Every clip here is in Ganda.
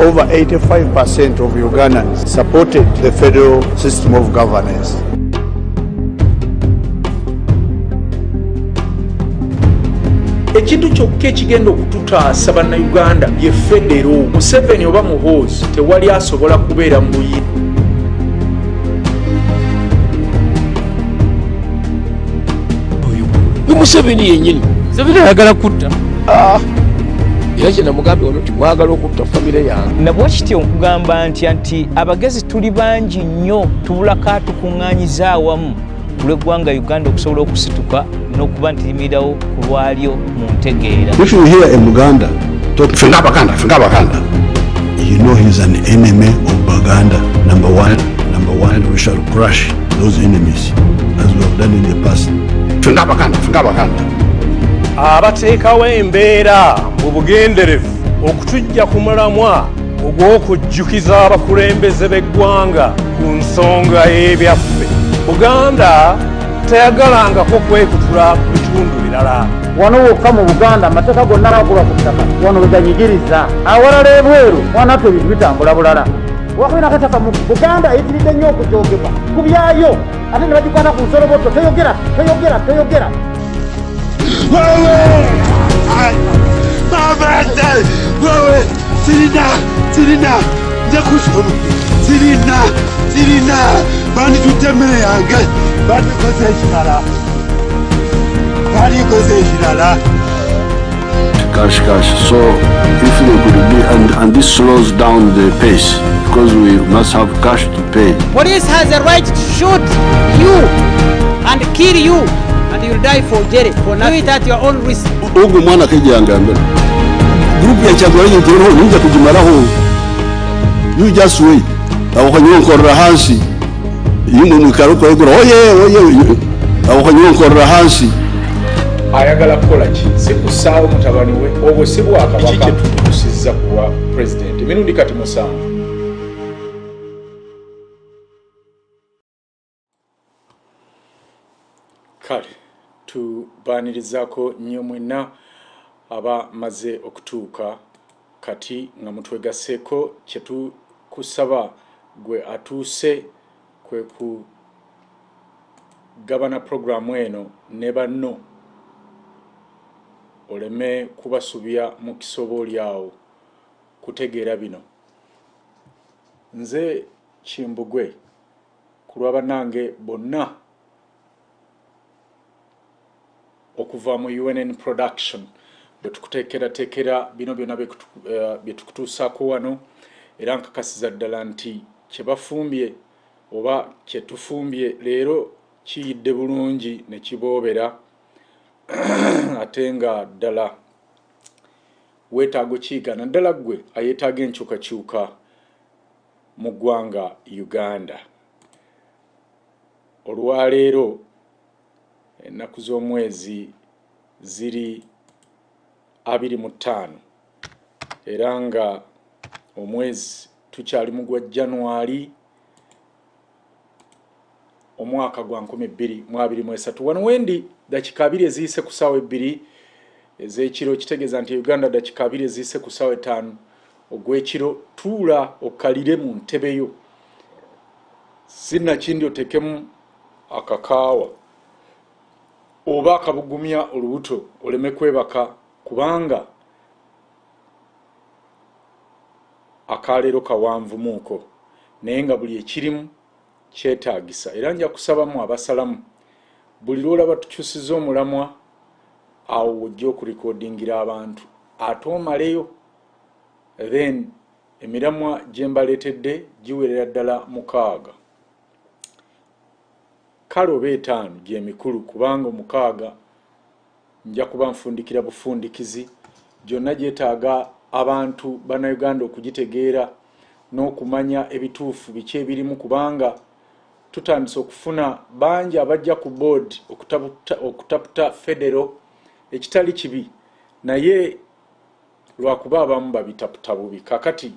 over 85% of Ugandans supported the federal system of governance. Ekintu kyokka ekigenda okututaasa bannayuganda bye federo. Museveni oba muhoozi tewali asobola kubeera mu buyinza. Museveni yennyini Museveni ayagala kutta era kye namugambye wano nti mwagala okutta famire yange. Nabwe kityo nkugamba nti abagezi tuli bangi nnyo tubulako atukuŋŋaanyiza awamu kulw'eggwanga Uganda okusobola okusituka n'okuba nti limirirawo ku lwalyo mu ntegeera. If you hear a Muganda talk Fenga Baganda, you know he's an enemy of Baganda. Number one, we shall crush those enemies as we have done in the past. Fenga Baganda. Abateekawo embeera mu bugenderevu okutujja ku mulamwa ogw'okujjukiza abakulembeze b'eggwanga ku nsonga y'ebyaffe. Buganda teyagalangako kwekutula ku bitundu birala. Wano wokka mu Buganda amateeka gonna bagula ku ttaka wano we ganyigiriza. Awalala ebweru wanatwe ebintu bitambula bulala. Wakwina kataka mu Buganda eyitiridde nnyo okujoogebwa ku byayo ate ne bagikwata ku nsoloboto toyogera. Wewe sirina njakusoma sirina bandi tutemere yange bandikoze ekirala. Cash. So if they could be, and this slows down the pace because we must have cash to pay. Police has a right to shoot you and kill you and you'll die for jail for now. Do it at your own risk. Ugu mwana kijanga group ya chagwa yintero ninja kujimaraho. You just wait. Awukanyonkorra hansi. Yimwe mwikaruko yegura oye awukanyonkorra hansi. Ayagala kukola ki sekusaawo mutabani we obwo si bwakabaka tutusizza kuwa president emirundi kati musanvu. Kale tubaanirizaako nnyo mwenna abamaze okutuuka kati nga mutwegaseeko kye tukusaba gwe atuuse kwe kugabana programu eno ne banno oleme kubasubya mu kisobooli awo kutegeera bino. Nze Kimbugwe ku lwa bannange bonna okuva mu UNN production bwe tukuteekerateekera bino byonna bye tukutuusaako wano era nkakasiza ddala nti kye bafumbye oba kye tufumbye leero kiyidde bulungi ne kiboobera ate nga ddala weetaago kiyiga naddala ggwe ayeetaaga enkyukakyuka mu ggwanga Uganda. Olwaleero ennaku z'omwezi ziri 25 era nga omwezi tukyali mu gwa January omwaka gwa 2023. Wano wendi dakika 2 eziyise ku ssaawa 2 ez'ekiro kitegeeza nti Uganda dakika 2 eziyise ku ssaawa 5 ogw'ekiro. Tuula okkalire mu ntebe yo sinnakindi otekemu akakaawa oba akabugumya olubuto oleme kwebaka kubanga akaleero kawanvu muuko naye nga buli ekirimu kyetaagisa. Era nja kusabamu abasalamu buli lwolaba tukyusiza omulamwa awo ojja okurikodingira abantu ate omaleyo then emiramwa gye mbaleetedde giwerera ddala 6 kale oba 5 gy'emikulu kubanga 6 nja kuba nfundikira bufundikizi gyonna gyetaaga abantu bannayuganda okugitegeera n'okumanya ebituufu biki ebirimu kubanga tutandise okufuna bangi abajja ku board okutaputa federal ekitali kibi naye lwakuba abamu babitaputa bubi. Kakati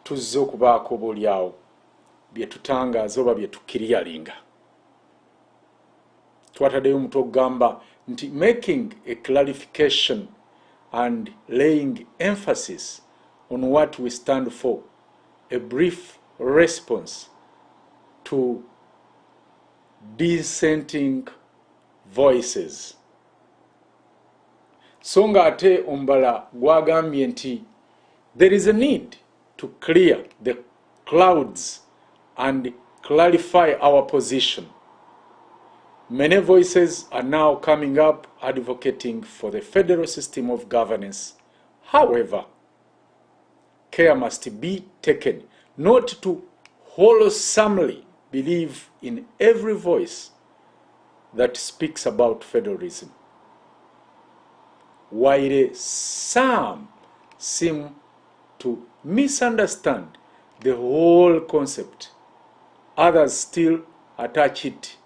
tuzze okubaako boolyawo bye tutangaaza oba bye tukiriyalinga. Twataddeyo omutwe okugamba nti making a clarification and laying emphasis on what we stand for, a brief response to dissenting voices. Songa ate ombala gwagambye nti there is a need to clear the clouds and clarify our position. Many voices are now coming up advocating for the federal system of governance. However, care must be taken not to wholesomely believe in every voice that speaks about federalism. While some seem to misunderstand the whole concept, others still attach it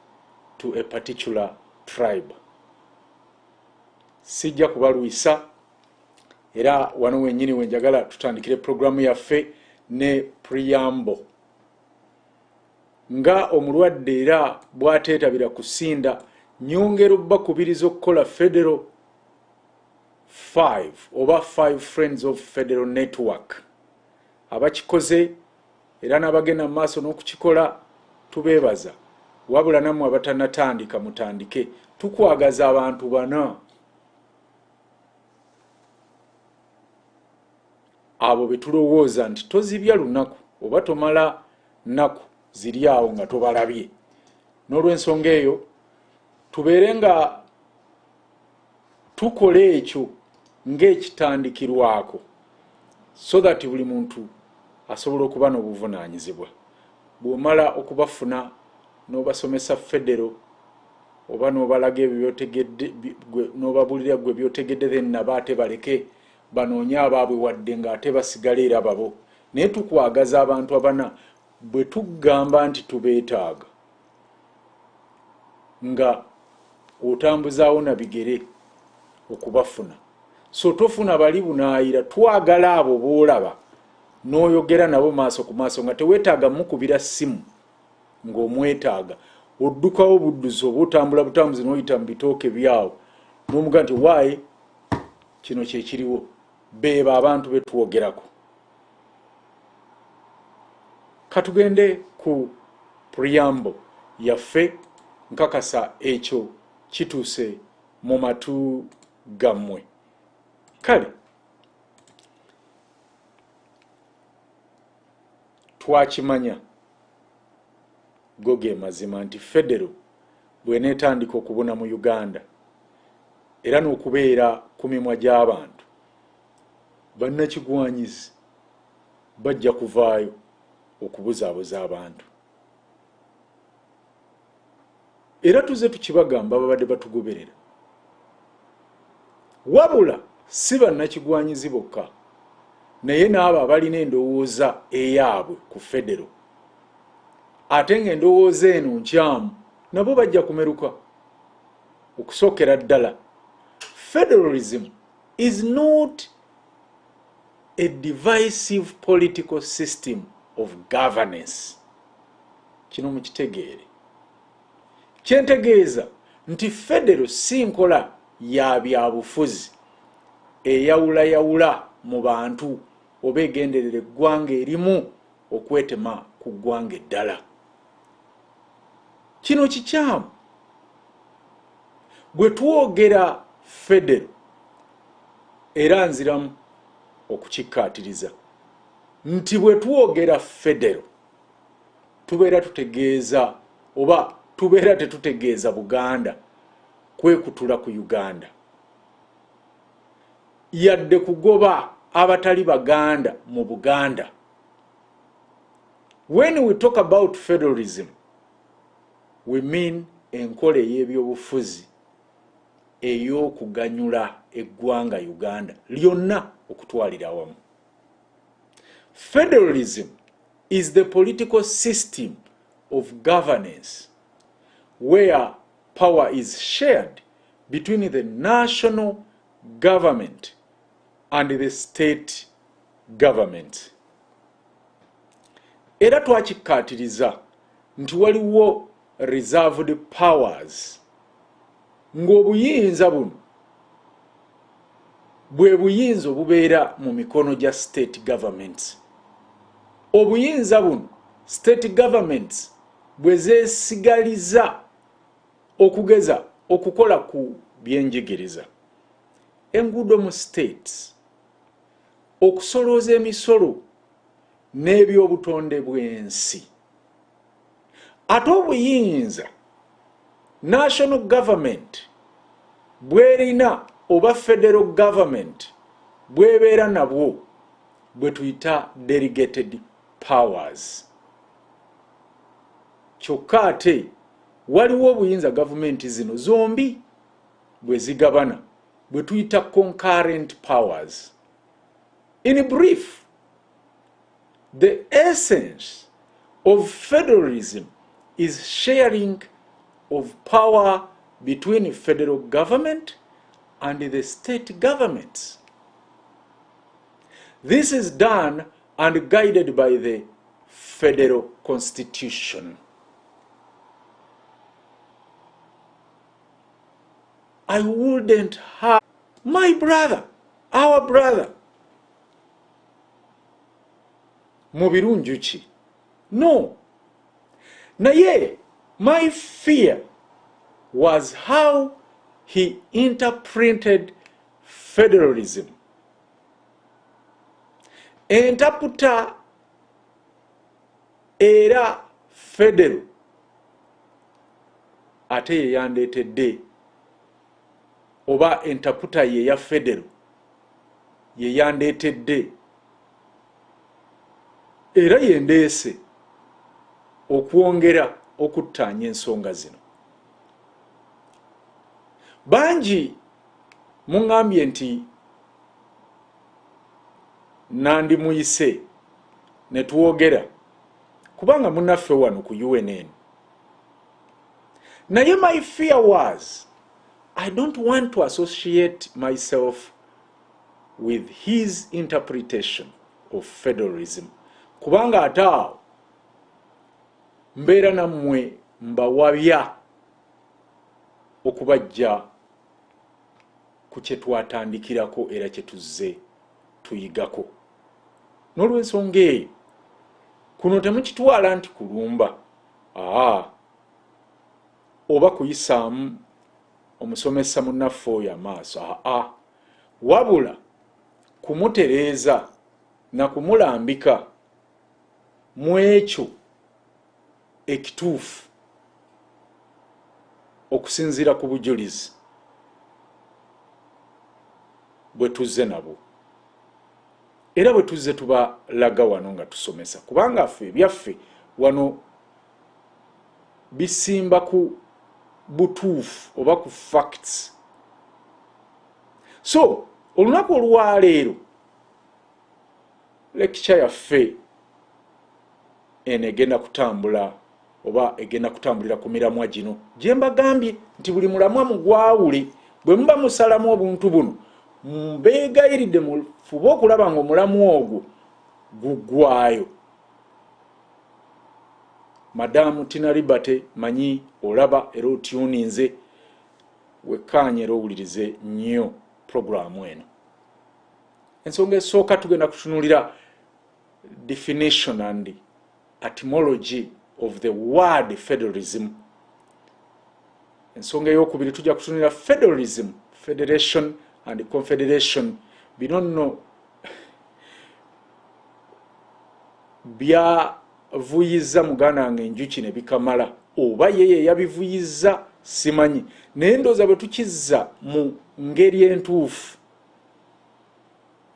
to a particular tribe. Sijja kubaluisa era wano wenyini wenjagala tutandikire programu yaffe ne preamble. Nga omulwadde era bwateetabira kusinda nyongero bakubiriza okukola federal 5 oba 5 Friends of Federal Network. Abakikoze era n'abagenda mu maaso n'okukikola tubeebaza. Wabula namwe abatanatandika mutandike. Tukwagaza abantu bana. Abo betulowooza nti tozibya lunaku oba tomala naku ziri awo nga tobalabye. N'olw'ensonga eyo tubeere nga tukole ekyo ng'ekitandikirwako so that buli muntu asobola okuba n'obuvunaanyizibwa. Bw'omala okubafuna n'obasomesa federo oba n'obalaga ebyo byotegedde n'obabulira gwe byotegedde then nabaate baleke banoonye abaabwe wadde ng'ate basigala era babo. Naye tukwagaza abantu abana bwe tugamba nti tubeetaaga nga otambuzaawo na bigere okubafuna. So tofuna bali bunaayira, twagala abo boolaba n'oyogera nabo maaso ku maaso nga teweetaaga mukubira ssimu ng'omwetaaga. Oddukawo budduzi oba otambula butambuzi n'oyita mu bitooke byawo n'omuga nti waayi kino kye kiriwo. Beeba abantu be twogerako. Katugende ku preamble yaffe nkakasa ekyo kituuse mu matu gammwe. Kale twakimanya goge mazima nti federo bw'eneetandika okubuna mu Uganda era n'okubeera ku mimwa gy'abantu, bannakigwanyizi bajja kuvaayo okubuzaabuza abantu. Era tuze tukibagamba babadde batugoberera. Wabula si bannakigwanyizi bokka, naye n'abo abalina endowooza eyaabwe ku federo. Ate ng'endowooza eno nkyamu nabo bajja kumeruka. Okusookera ddala, Federalism is not a divisive political system of governance. Kino mukitegeere. Kyentegeeza nti federo si nkola ya byabufuzi eyawulayawula mu bantu oba egenderera eggwanga erimu okwetema ku ggwanga eddala. Kino kikyamu. Bwe twogera federo era nziramu okukikkaatiriza nti bwe twogera federo tubeera tutegeeza oba tubeera tetutegeeza Buganda kwekutula ku Uganda, yadde kugoba abatali Baganda mu Buganda. When we talk about federalism, we mean enkola ey'ebyobufuzi ey'okuganyula eggwanga Uganda lyonna okutwalira awamu. Federalism is the political system of governance where power is shared between the national government and the state government. Era twakikkaatiriza nti waliwo reserved powers ng'obuyinza buno bwe buyinza obubeera mu mikono gya state governments. Obuyinza buno state governments bwe zeesigaliza okugeza okukola ku byenjigiriza, enguudo mu states, okusolooza emisolo n'ebyobutonde bw'ensi. Ate obuyinza national government bwerina oba federal government bwebeera nabwo bwe tuyita delegated powers. Kyokka ate waliwo obuyinza gavumenti zino zombi bwe zigabana bwe tuyita concurrent powers. In brief, the essence of federalism is sharing of power between federal government and the state governments. This is done and guided by the federal constitution. I wouldn't have my brother, our brother, Mubirunjuchi. No. Naye, my fear was how he interpreted federalism. Entaputa era federal ate ye yandeetedde oba entaputa ye ya federal ye yandeetedde era yendeese okwongera okuttaanya ensonga zino. Bangi muŋŋambye nti nandi muyise ne tuwogera kubanga munnaffe wano ku UNN. Naye my fear was I don't want to associate myself with his interpretation of federalism. Kubanga atao mbeera nammwe mbawabya okubajja ku kye twatandikirako era kye tuzze tuyigako. N'olw'ensonga eyo kuno temukitwala nti kulumba oba kuyisaamu omusomesa munnaffe oyo amaaso, wabula kumutereeza na kumulambika mu ekyo ekituufu okusinziira ku bujulizi bwe tuzze nabo era bwe tuzze tubalaga wano nga tusomesa, kubanga ffe ebyaffe wano bisimba ku butuufu oba ku facts. So olunaku olwaleero lecture yaffe eno egenda kutambula oba egenda kutambulira ku miramwa gino gye mbagambye nti buli mulamwa mugwawule. Bwe muba musalamu obuntu buno mbeegayiridde mufube okulaba ng'omulamu ogwo guggwayo. Madamu Tina Liberty manyi olaba era otuninze wekkaanye era owulirize nnyo programu eno. Ensonga esooka tugenda kutunuulira definition and etymology of the word federalism. Ensonga ey'okubiri tujja kutunuulira federalism, federation and confederation. Bino nno byavuyiza muganda wange enjuki ne bikamala, oba yeye yabivuyiza simanyi, naye ndowooza bwe tukizza mu ngeri entuufu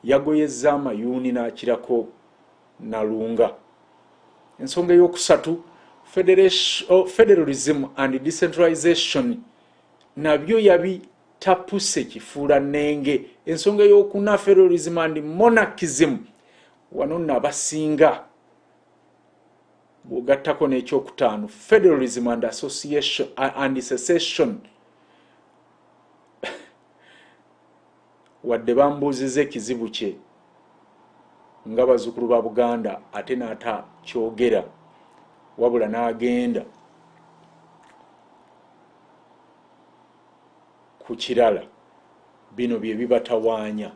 yagoyezza amayuuni n'akirako nalunga. Ensonga ey'okusatu federalism and decentralization nabyo yabitapuse kifuula nnenge. Ensonga ey'okuna federalism and monarchism wano nno abasinga bw'ogattako n'ekyokutaano federalism and association and secession wadde bambuuziza ekizibu kye nga bazzukulu ba Buganda ate n'ata kyogera wabula n'agenda ku kirala. Bino bye bibatawaanya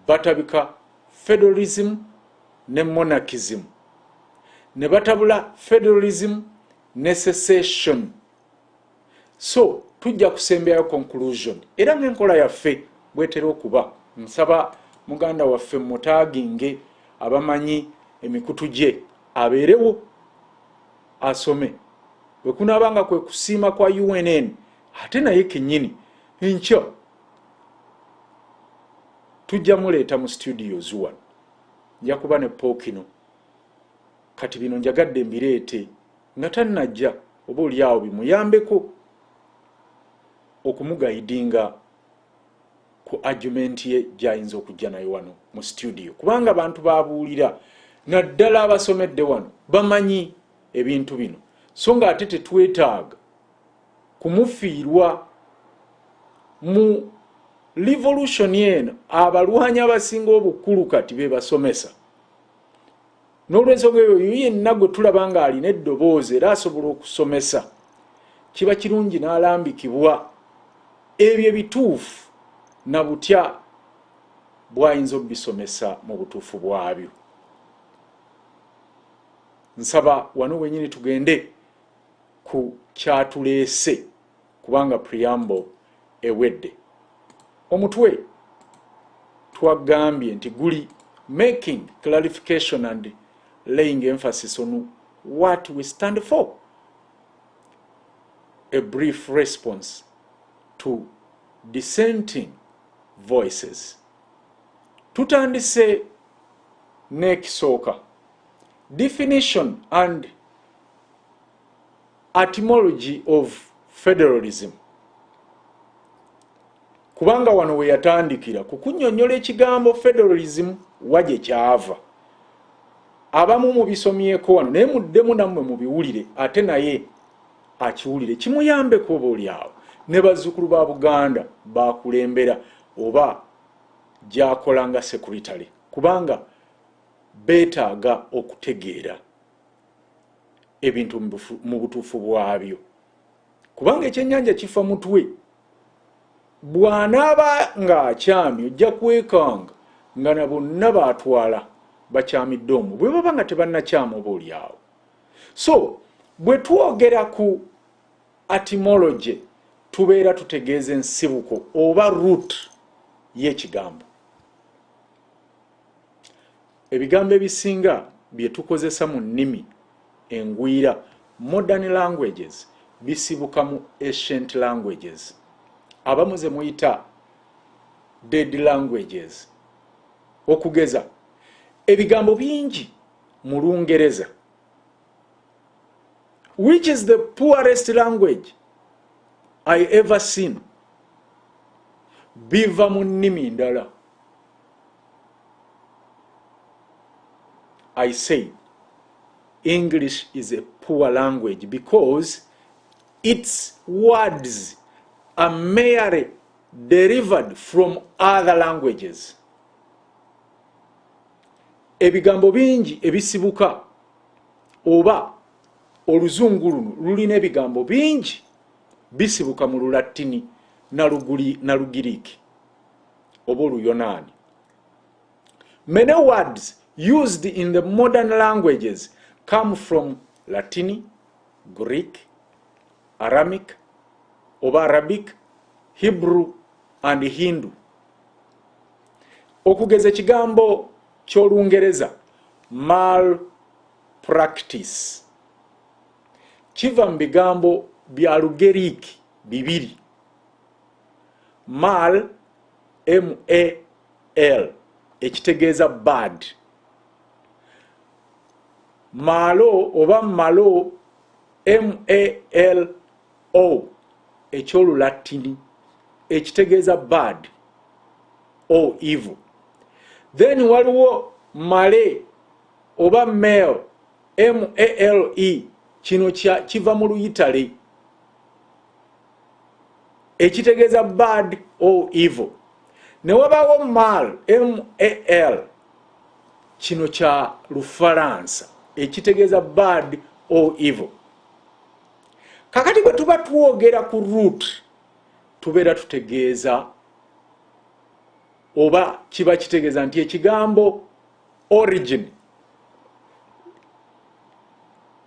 batabika federalism ne monarchism, ne batabula federalism ne secession. So tujja kusembyayo conclusion era ng'enkola yaffe bwetera okuba. Nsaba muganda waffe mutaaginge abamanyi emikutu gye abeerewo asome bwe kunaabanga kwe kusiima kwa UNN ate naye kennyini nkya tujja muleeta mu studios wano, nja kuba ne Pookino kati bino njagadde mbireete nga tannajja oba oli awo bimuyambeko okumugayidinga ku argument ye gy'ayinza okujja nayo wano mu studio, kubanga abantu babuulira naddala abasomedde wano bamanyi ebintu bino, so nga ate tetwetaaga kumufiirwa mu revolution eno. Abalwanyi abasinga obukulu kati be basomesa, n'olw'ensonga eyo yenna gwe tulaba nga alina eddoboozi era asobola okusomesa, kiba kirungi n'alambikibwa ebyo ebituufu na butya bw'ayinza obisomesa mu butuufu bwabyo. Nsaba wano wenyini tugende ku kyatuleese kubanga preamble ewedde. Omutwe twagambye nti guli making clarification and laying emphasis on what we stand for, a brief response to dissenting voices. Tutandise n'ekisooka, definition and etymology of federalism. Kubanga wano we yatandikira kukunnyonnyola ekigambo federalism waje kyava. Abamu mubisomyeko wano naye muddemu nammwe mubiwulire ate naye akiwulire kimuyambeko oba oli awo ne bazzukulu ba Buganda bakulembera oba gyakola nga secretary, kubanga beetaaga okutegeera ebintu mu butuufu bwabyo, kubanga ekyennyanja kifa mutwe. Bw'anaaba ng'akyamye ojja kwekanga nga na bonna baatwala bakyamidde omwo bwe baba nga tebannakyama oba oli awo. So bwe twogera ku etymology tubeera tutegeeza ensibuko oba root y'ekigambo. Ebigambo ebisinga bye tukozesa mu nnimi engwira modern languages bisibuka mu ancient languages, abamu ze muyita dead languages. Okugeza ebigambo bingi mu Lungereza, which is the poorest language I ever seen, biva mu nnimi ndala. I say English is a poor language because its words are merely derived from other languages. Ebigambo bingi ebisibuka oba oluzungu luno lulina ebigambo bingi bisibuka mu Lulatini na Lugiriki oba Oluyonaani. Many words used in the modern languages come from Latin, Greek, Aramic, oba Arabic, Hebrew and Hindu. Okugeza ekigambo ky'Olungereza malpractice kiva mu bigambo bya Lugeriki bibiri. Mal, M-A-L, ekitegeeza bad. Malo oba malo, M-A-L-O, eky'Olulatini, ekitegeeza bad or evil. Then waliwo male oba male, M-A-L-E, kino kiva mu Luyitale, ekitegeeza bad or evil. Ne wabawo mal, M-A-L, kino kya Lufalansa, ekitegeeza bad or evil. Kakati bwe tuba twogera ku root tubeera tutegeeza oba kiba kitegeeza nti ekigambo origin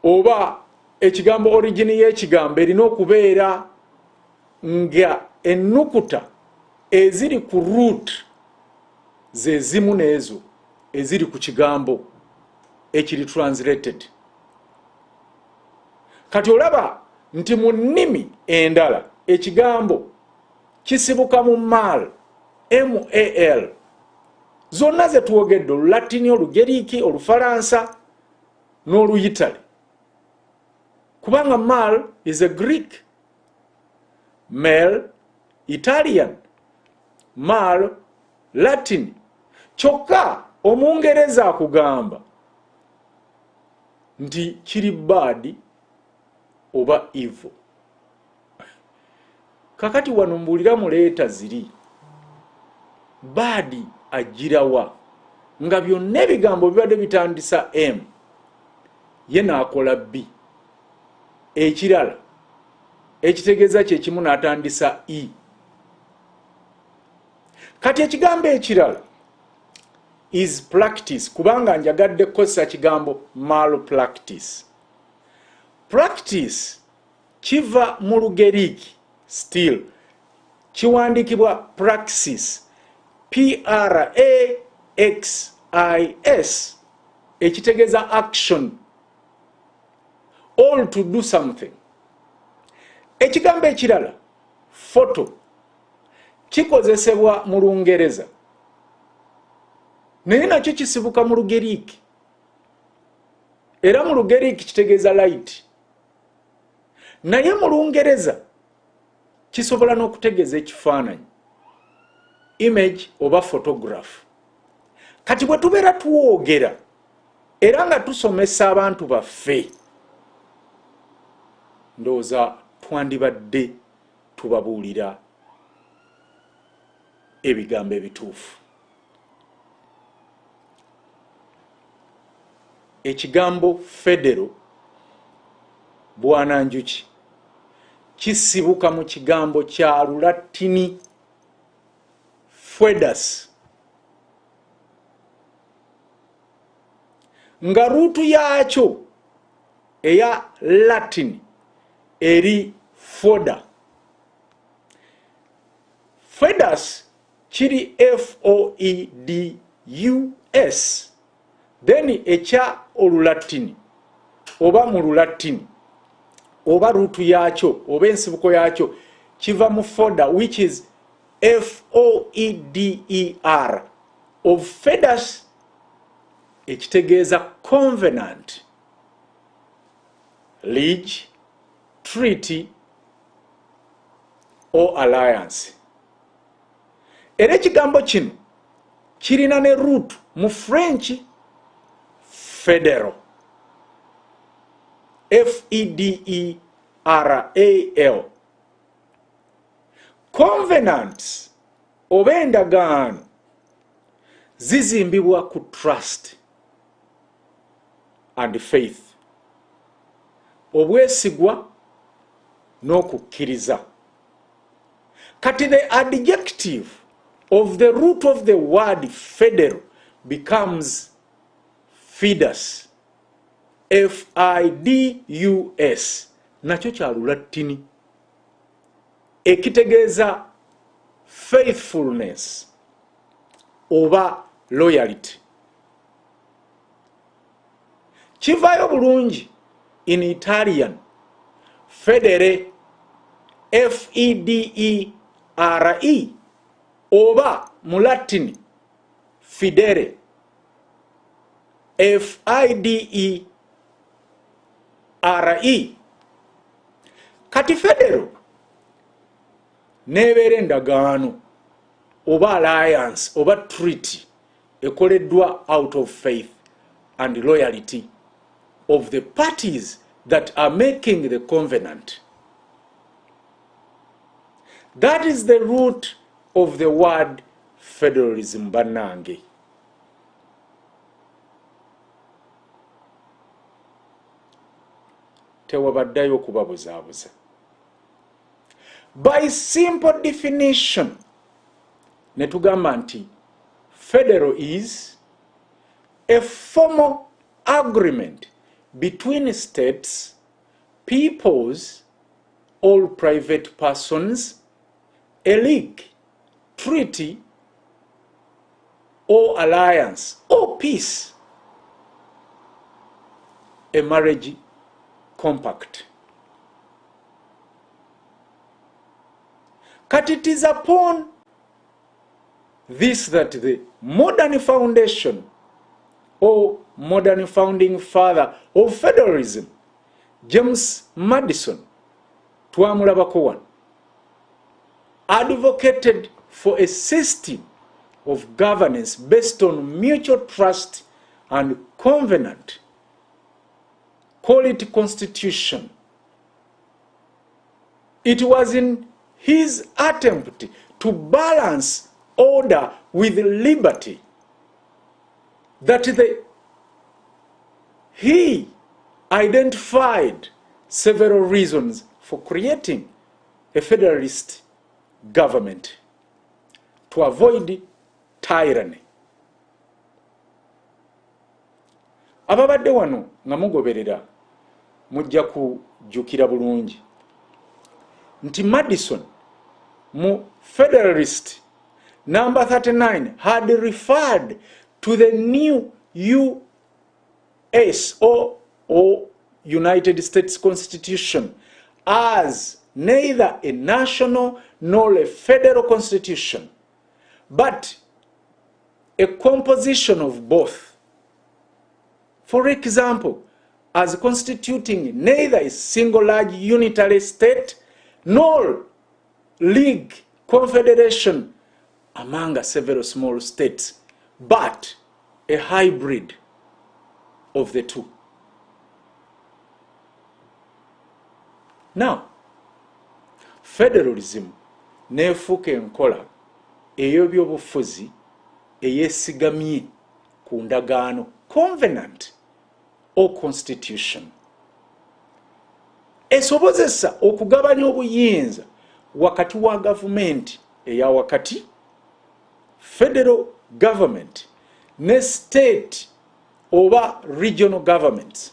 oba ekigambo origin y'ekigambo erina okubeera nga ennukuta eziri ku root ze zimu n'ezo eziri ku kigambo ekiri translated. Kati olaba nti mu nnimi endala ekigambo kisibuka mu mal mal zonna ze tuwogedde Olulatini, Olugeriiki, Olufalansa n'Oluyitale, kubanga mal is a Greek, male Italian, mal Latin. Kyokka Omungereza akugamba nti kiri bad oba evil. Kakati wano mbulira mu leeta ziri bad ajirawa nga byonna ebigambo bibadde bitandisa M ye n'akola B, ekirala ekitegeeza kye kimu n'atandisa E. Kati ekigambo ekirala is practice, kubanga njagadde kukozesa kigambo malpractice. Practice kiva mu Lugeriiki, still kiwandikibwa praxis, praxis, ekitegeeza action, all to do something. Ekigambo ekirala photo kikozesebwa mu Lungereza naye nakyo kisibuka mu Lugeriiki, era mu Lugeriiki kitegeeza light, naye mu Lungereza kisobola n'okutegeeza ekifaananyi, image oba photograph. Kati bwe tubeera tuwogera era nga tusomesa abantu baffe, ndowooza twandibadde tubabuulira ebigambo ebituufu. Ekigambo federal bwananjuki kisibuka mu kigambo kya Lulatini fedas, nga ruutu yaakyo eya Latin eri foda. Fedas kiri FOEDUS, then ekya Olulatini oba mu Lulatini oba ruutu yaakyo oba ensibuko yaakyo kiva mu foda, which is FOEDER, of fedas, ekitegeeza covenant, liege, treaty or alliance. Era ekigambo kino kirina ne root mu French federal, FEDERAL. Covenants oba endagaano zizimbibwa ku trust and faith, obwesigwa n'okukkiriza. Kati the adjective of the root of the word federal becomes fidus, FIDUS, nakyo kya Lulatini ekitegeeza faithfulness oba loyalty. Kivaayo bulungi in Italian federe, FEDERE, oba mu Latin fidere, FIDERE. Kati federal nebeera endagaano oba alliance oba treaty ekoleddwa out of faith and loyalty of the parties that are making the covenant. That is the root of the word federalism, bannange. Tewabaddayo kubabuzaabuza. By simple definition, netugamba nti Federal is a formal agreement between states, peoples, or private persons, a league, treaty, or alliance, or peace, a marriage compact. But it is upon this that the modern foundation or modern founding father of federalism, James Madison, twamulabako wano, advocated for a system of governance based on mutual trust and covenant. Call it constitution. It was in his attempt to balance order with liberty that he identified several reasons for creating a federalist government to avoid tyranny. Ababadde wano nga mugoberera mujja kujjukira bulungi nti Madison mu Federalist number 39 had referred to the new US or United States Constitution as neither a national nor a federal constitution, but a composition of both. For example, as constituting neither a single large unitary state nor league confederation among several small states, but a hybrid of the two. Now, federalism nefuuka enkola ey'ebyobufuzi eyesigamye ku ndagaano, covenant or constitution, esobozesa okugabanya obuyinza wakati wa gavumenti eya wakati, federal government, ne state oba regional governments.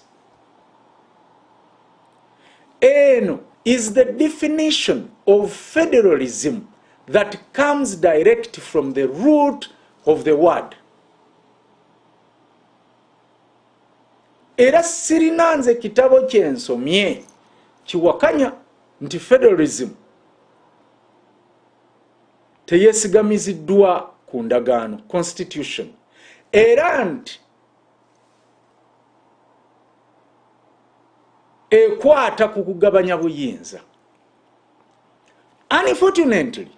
Eno is the definition of federalism that comes direct from the root of the word. Era sirina nze kitabo kyensomye kiwakanya nti federalism teyesigamiziddwa ku ndagaano, constitution, era nti ekwata ku kugabanya buyinza. Unfortunately,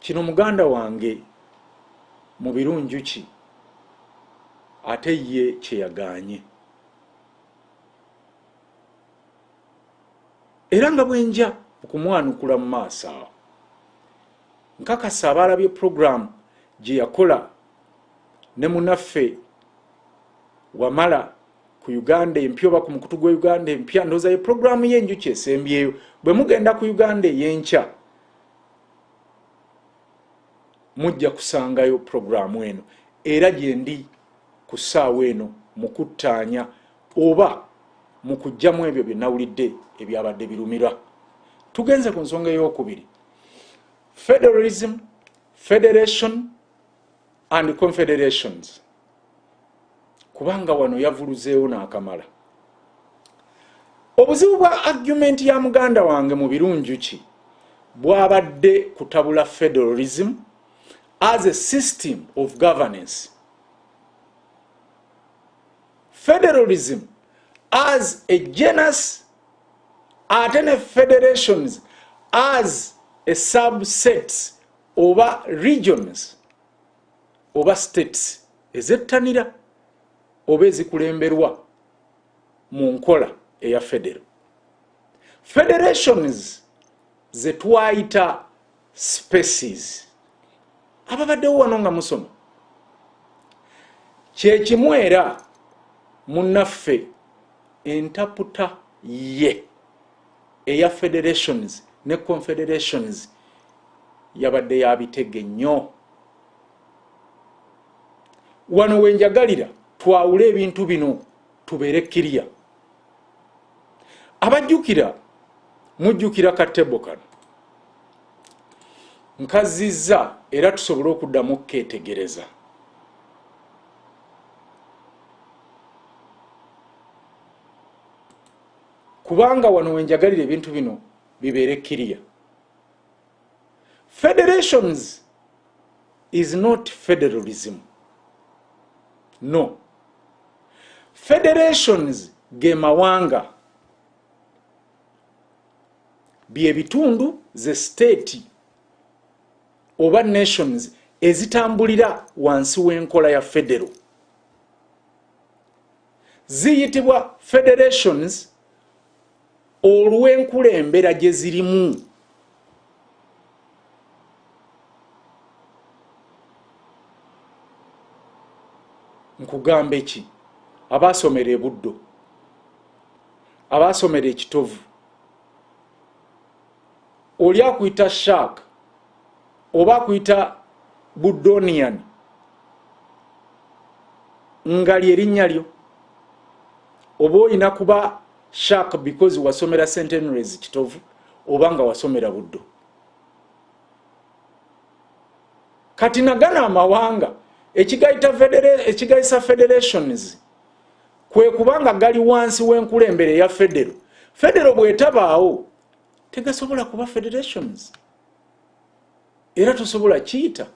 kino muganda wange mu birunjuki ate ye kyeyaganye. Era nga bwenja okumwanukula mu maaso awo, nkakasa abalabye program gye yakola ne munaffe Wamala ku Uganda empya oba ku mukutu gwa Uganda empya, ndowooza ye program y'enjuki esembyeyo. Bwe mugenda ku Uganda ey'enkya mujja kusangayo programu eno, era gye ndi ku ssaawa eno mu kuttaanya oba mu kuggyamu ebyo bye nawulidde ebyabadde birumira. Tugenze ku nsonga ey'okubiri, federalism, federation and confederations, kubanga wano yavuluzeewo n'akamala. Obuzibu bwa argument ya muganda wange mu birunjuki bwabadde kutabula federalism as a system of governance, federalism as a genus, ate ne federations as a subset oba regions oba states ezettanira oba ezikulemberwa mu nkola eya federal. Federations ze twayita species. Ababaddewo wano nga musoma kyekimu era munnaffe entaputa ye eya federations ne confederations yabadde yabitege nnyo. wano wenjagalira twawule ebintu bino tubeere clear. Abajjukira mujjukira katebo kano nkazizza era tusobole okuddamu keetegereza. Kubanga wano wenjagalira ebintu bino bibeere clear. Federations is not federalism. No. Federations ge mawanga bye bitundu ze state oba nations ezitambulira wansi w'enkola ya federal. Ziyitibwa federations olw'enkulembera gye zirimu. Nkugamba eki abaasomera e Buddo, abaasomera ekitovu, oli akuyita shark oba akuyita Buddonian nga lyerinnya lyo, oba olina kuba shark because wasomera centenaries kitovu oba nga wasomera Buddo. Kati nagana amawanga ekigayisa federations kwe kubanga gali wansi w'enkulembere ya federal. Federal bwetabaawo tegasobola kuba federations era tosobola kiyita.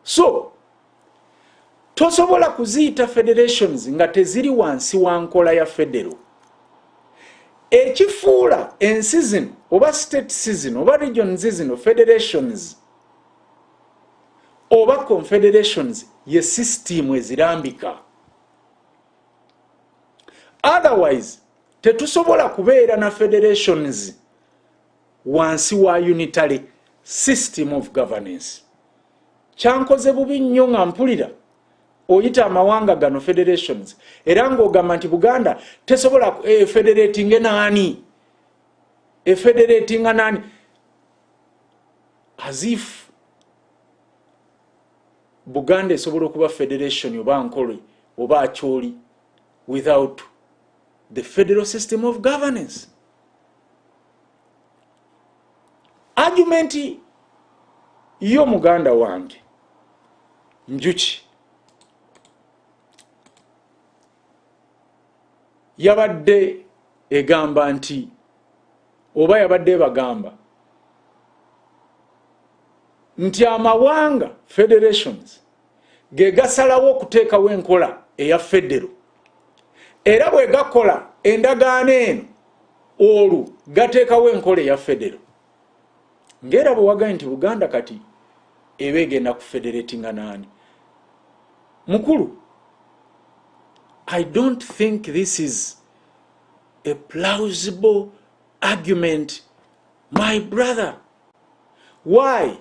So tosobola kuziyita federations nga teziri wansi wa nkola ya federal. Ekifuula ensi zino oba state zino oba regions zino federations oba confederations ye system ezirambika. Otherwise tetusobola kubeera na federations wansi wa unitary system of governance. Kyankoze bubi nnyo nga mpulira oyita amawanga gano federations era ng'ogamba nti Buganda tesobola federating nani, federating nani, as if Buganda esobola okuba federation oba nkole oba akyoli without the federal system of governance. Argument yo muganda wange Njuki yabadde egamba nti oba yabadde bagamba nti amawanga federations ge gasalawo okuteekawo enkola eya federal era bwe gakola endagaano eno olwo gateekawo enkola eya federal. Ngera bwe wagaye nti Buganda kati eba egenda kufederatinga nani. Mukulu, I don't think this is a plausible argument, my brother. Why?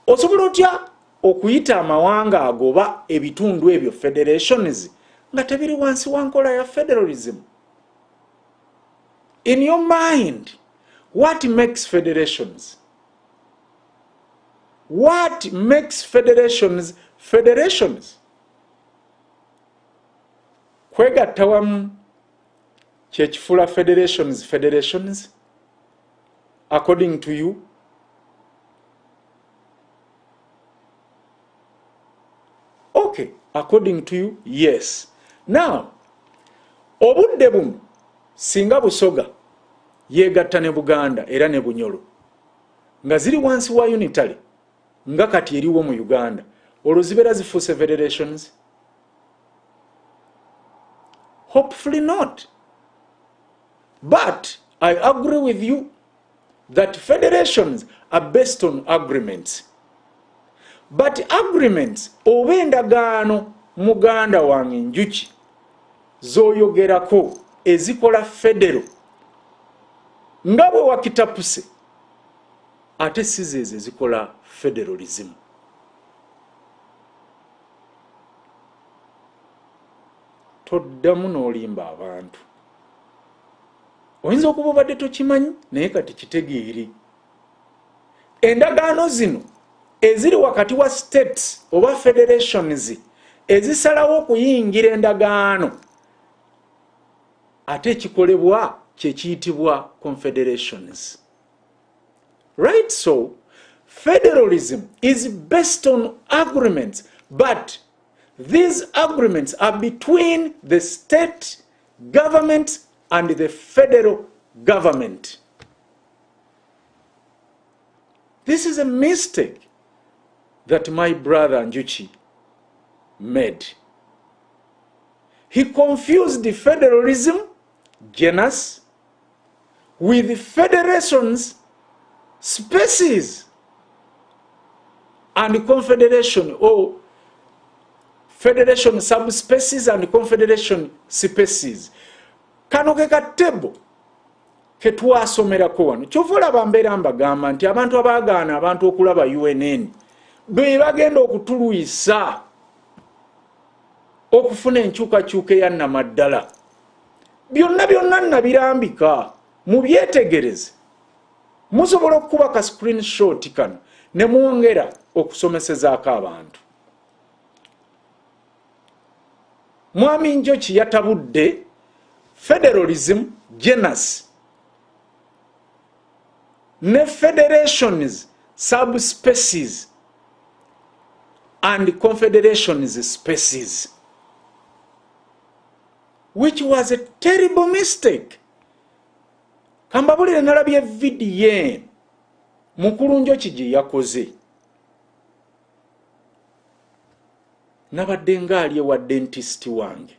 Osobola otya okuyita amawanga agoba ebitundu ebyo federations nga tebiri wansi wa nkola ya federalism? In your mind, what makes federations? What makes federations federations? Kwegatta wamu kyekifula federations according to you? Okay, according to you, yes. Now, obudde buno singa Busoga yegatta ne Buganda era ne Bunyoro nga ziri wansi wa unitary nga kati eriwo mu Uganda, olwo zibeera zifuuse federations? Hopefully not. But I agree with you that federations are based on agreements. But agreements oba endagaano muganda wange Njuki z'oyogerako ezikola federal nga bwe wakitapuse ate si zezo ezikola federalism. Toddamu n'olimba abantu. Oyinza okuba obadde tokimanyi naye kati kitegeere. Endagaano zino eziri wakati wa states oba federations ezisalawo okuyingira endagaano ate ekikolebwa kyekiyitibwa confederations. Right? So federalism is based on agreements, but these agreements are between the state government and the federal government. This is a mistake that my brother Njuchi made. He confused the federalism, genus, with federations, species, and confederation, or federation subspecies and confederation species. Kano ke katebo ketwasomerako wano kyovula bambeera mbagamba nti abantu abagaana abantu okulaba UNN be bagenda okutuluyisa okufuna enkyukakyuka eya namaddala. Byonna nabirambika mubyetegereze, musobola okukuba ka screenshot kano ne mwongera okusomesezaako abantu. Mwami Njoki yatabudde federalism, genus, ne federations, subspecies, and confederations, species, which was a terrible mistake. Kambabulire nalabye video mukulu Njoki gye yakoze. Nabadde ngaali ewa dentist wange.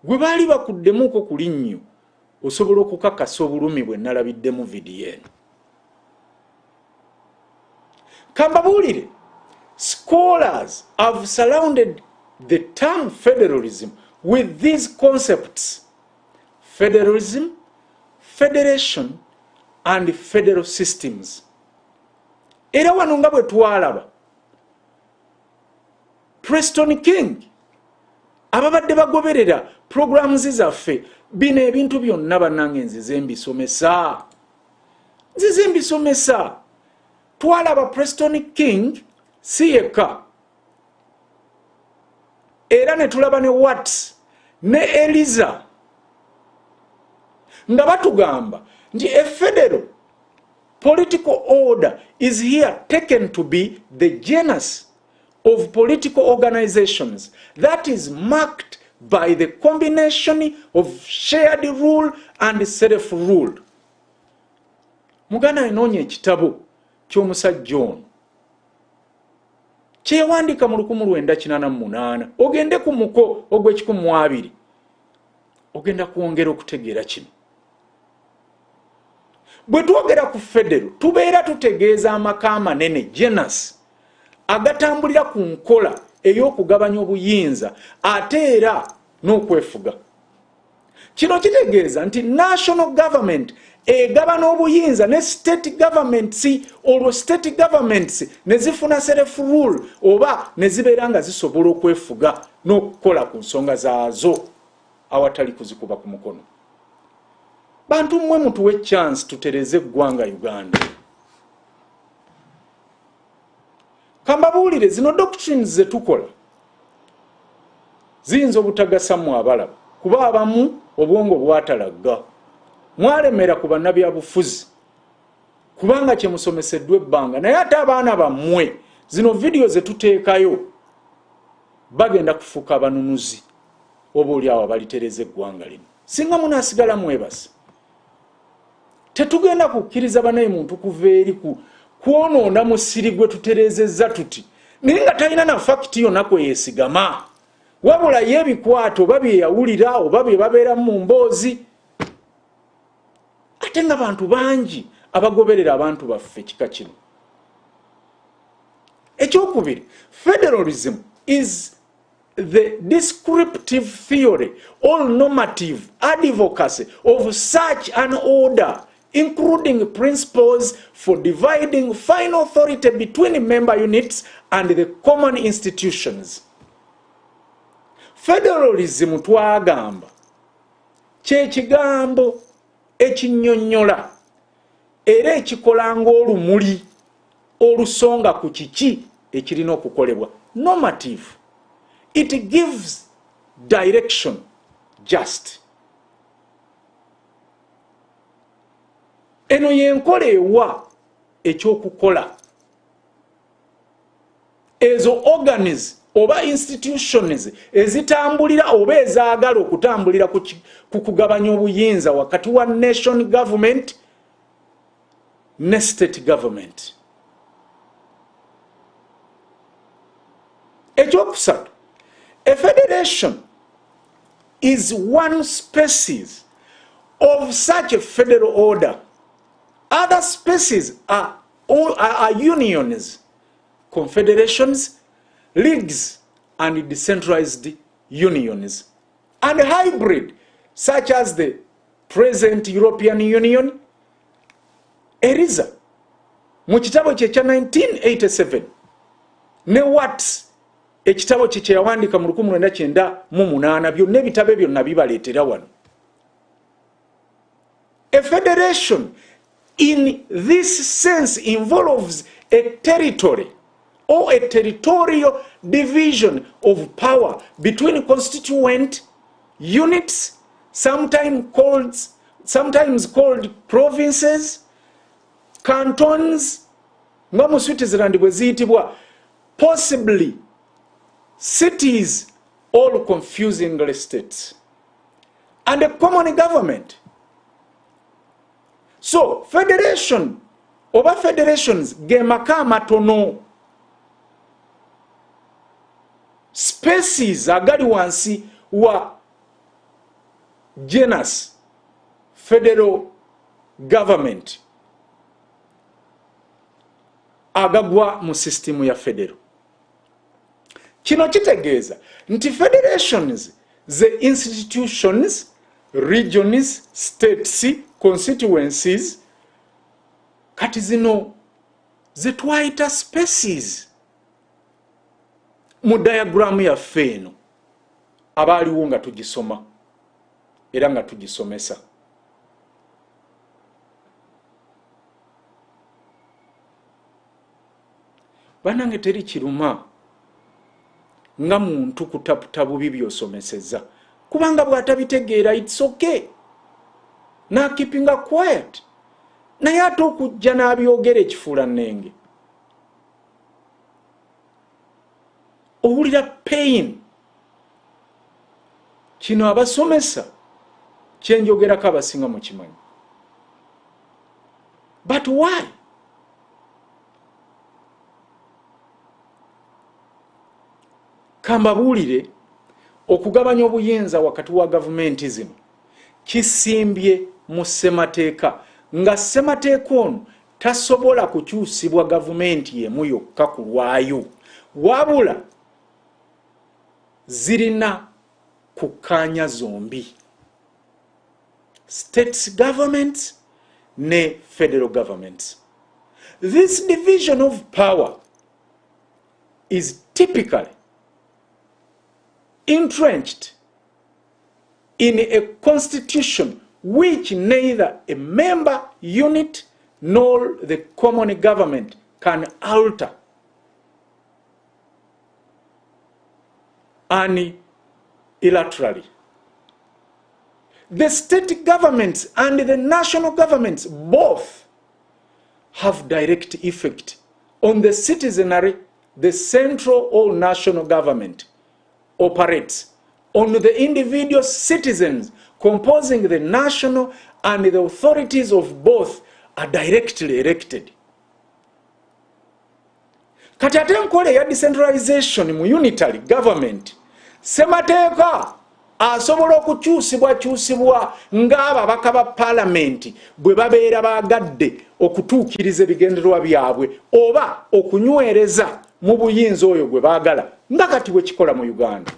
Gwe baali bakuddemuko ku linnyo osobola okukakasa obulumi bwe nalabiddemu video eno. Kambabulire, scholars have surrounded the term federalism with these concepts: federalism, federation, and federal systems. Era wano nga bwe twalaba Preston King ababadde bagoberera programs zaffe bino ebintu byonna bannange nzize mbisomesa. Twalaba Preston King si yekka, era ne tulaba ne Watts ne Eliza nga batugamba nti a federal political order is here taken to be the genus of political organizations that is marked by the combination of shared rule and self-rule. Muganda enoonye ekitabo ky'omusajja ono kyewandika mu 1988 ogende ku muko ogw'ekikumi ogenda kuwongera okutegeera kino. Bwe twogera ku federal tubeera tutegeeza amaka amanene genus agatambulira ku nkola ey'okugabanya obuyinza ate era n'okwefuga. Kino kitegeeza nti national government egabana obuyinza ne state governments olwo state governments ne zifuna self rule oba ne zibeera nga zisobola okwefuga n'okukola ku nsonga zaazo awatali kuzikuba ku mukono. Bantu mmwe mutuwe chance tutereze eggwanga Uganda. Kambabulire zino doctrines ze tukola ziyinza obutagasamu abalaba kuba abamu obwongo bwatalagga. Mwalemera ku bannabyabufuzi kubanga kye musomeseddwa ebbanga, naye ate abaana bammwe zino video ze tuteekayo bagenda kufuuka abanunuzi oba oli awo balitereza eggwanga lino. Singa munaasigala mwebase tetugenda kukkiriza banaye muntu kuva eri kwonoona musiri gwe tuterezezza tuti naye nga talina na fakiti yonna kweyesigama wabula y'ebikwato oba bye yawulira oba bye babeera mu mboozi. Ate nga bantu bangi abagoberera abantu baffe kika kino. Ekyokubiri, federalism is the descriptive theory or normative advocacy of such an order, including principles for dividing final authority between member units and the common institutions. Federalism twagamba kye kigambo ekinyonnyola era ekikola ng'olumuli olusonga ku kiki ekirina okukolebwa. Normative, it gives direction just. Eno yenkola ewa ekyokukola. Ezo organs oba institutions ezitambulira oba ezaagala okutambulira ku kugabanya obuyinza wakati wa nation government ne state government. Ekyokusatu, a federation is one species of such a federal order. Other species are unions, confederations, leagues, and decentralized unions. And hybrid, such as the present European Union, ERISA, mu kitabo kye kya 1987, ne Watts, ekitabo kye kyawandika mu 1998, byonna ebitabo byonna bibaleetera wano. A federation in this sense involves a territory or a territorial division of power between constituent units, sometimes called provinces, cantons, nga mu Switzerland bwe ziyitibwa, possibly cities, all confusingly states, and a common government. So, federation oba federations ge maka matono, species agali wansi wa genus, federal government, agagwa mu system ya federal. Kino kitegeeza nti federations ze institutions, regions, states, constituencies, kati zino ze twayita species. Mu diagram ya eno abaaliwo nga tugisoma era nga tugisomesa. Banange teri kiruma nga muntu kutaputa bubi byosomeseza, kubanga bw'atabitegeera it's okay na keeping quiet, naye ate okujja n'abyogera ekifuula nnenge. Owulira pain. Kino abasomesa kyenjogerako abasinga mu kimanyi. But why? Kambabuulire, okugabanya obuyinza wakati wa gavumenti zino kisimbye mu ssemateeka, nga ssemateeka ono tasobola kukyusibwa gavumenti yemu yokka ku lwayo, wabula zirina kukkaanya zombi, states governments ne federal governments. This division of power is typically entrenched in a constitution which neither a member unit nor the common government can alter unilaterally. The state governments and the national governments both have direct effect on the citizenry. The central or national government operates on the individual citizens composing the national, and the authorities of both are directly elected. Kati ate enkola ya decentralization mu unitary government, ssemateeka asobola okukyusibwa ng'ababaka ba palamenti bwe babeera baagadde okutuukiriza ebigendererwa byabwe oba okunywereza mu buyinza oyo gwe baagala, nga kati bwe kikola mu Uganda.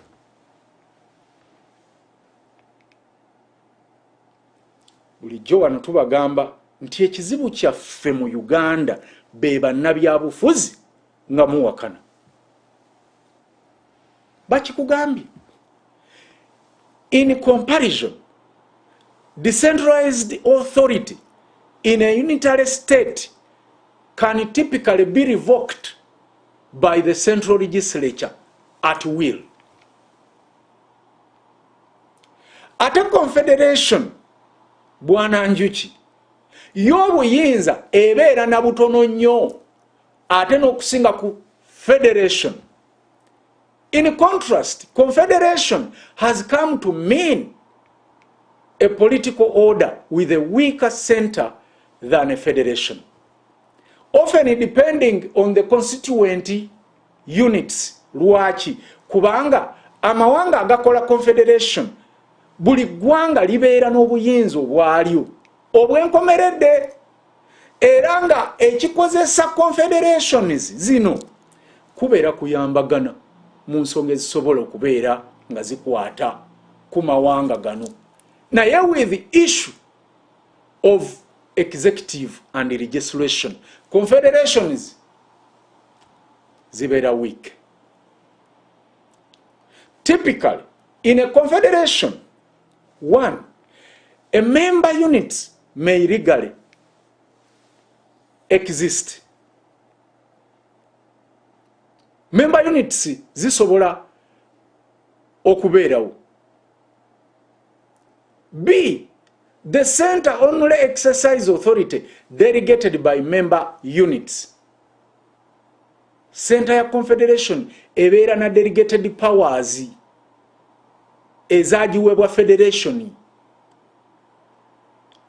Bulijjo wano tubagamba nti ekizibu kyaffe mu Uganda be bannabyabufuzi nga muwakana. Bakikugambye. In comparison, decentralized authority in a unitary state can typically be revoked by the central legislature at will. Ate confederation bwana Njuki y'obuyinza ebeera na butono nnyo ate n'okusinga ku federation. In contrast, confederation has come to mean a political order with a weaker center than a federation, often depending on the constituent units. Lwaki? Kubanga amawanga agakola confederation buli gwanga libeera n'obuyinza obwalyo obwenkomeredde, era nga ekikozesa confederations zino kubeera kuyambagana mu nsonga ezisobola okubeera nga zikwata ku mawanga gano, naye with the issue of executive and legislation confederations zibeera weak. Typically in a confederation, 1, a member unit may legally exist. Member units zisobola okubeerawo. B, the center only exercise authority delegated by member units. Center ya confederation ebeera na delegated powers ezagiweebwa federation.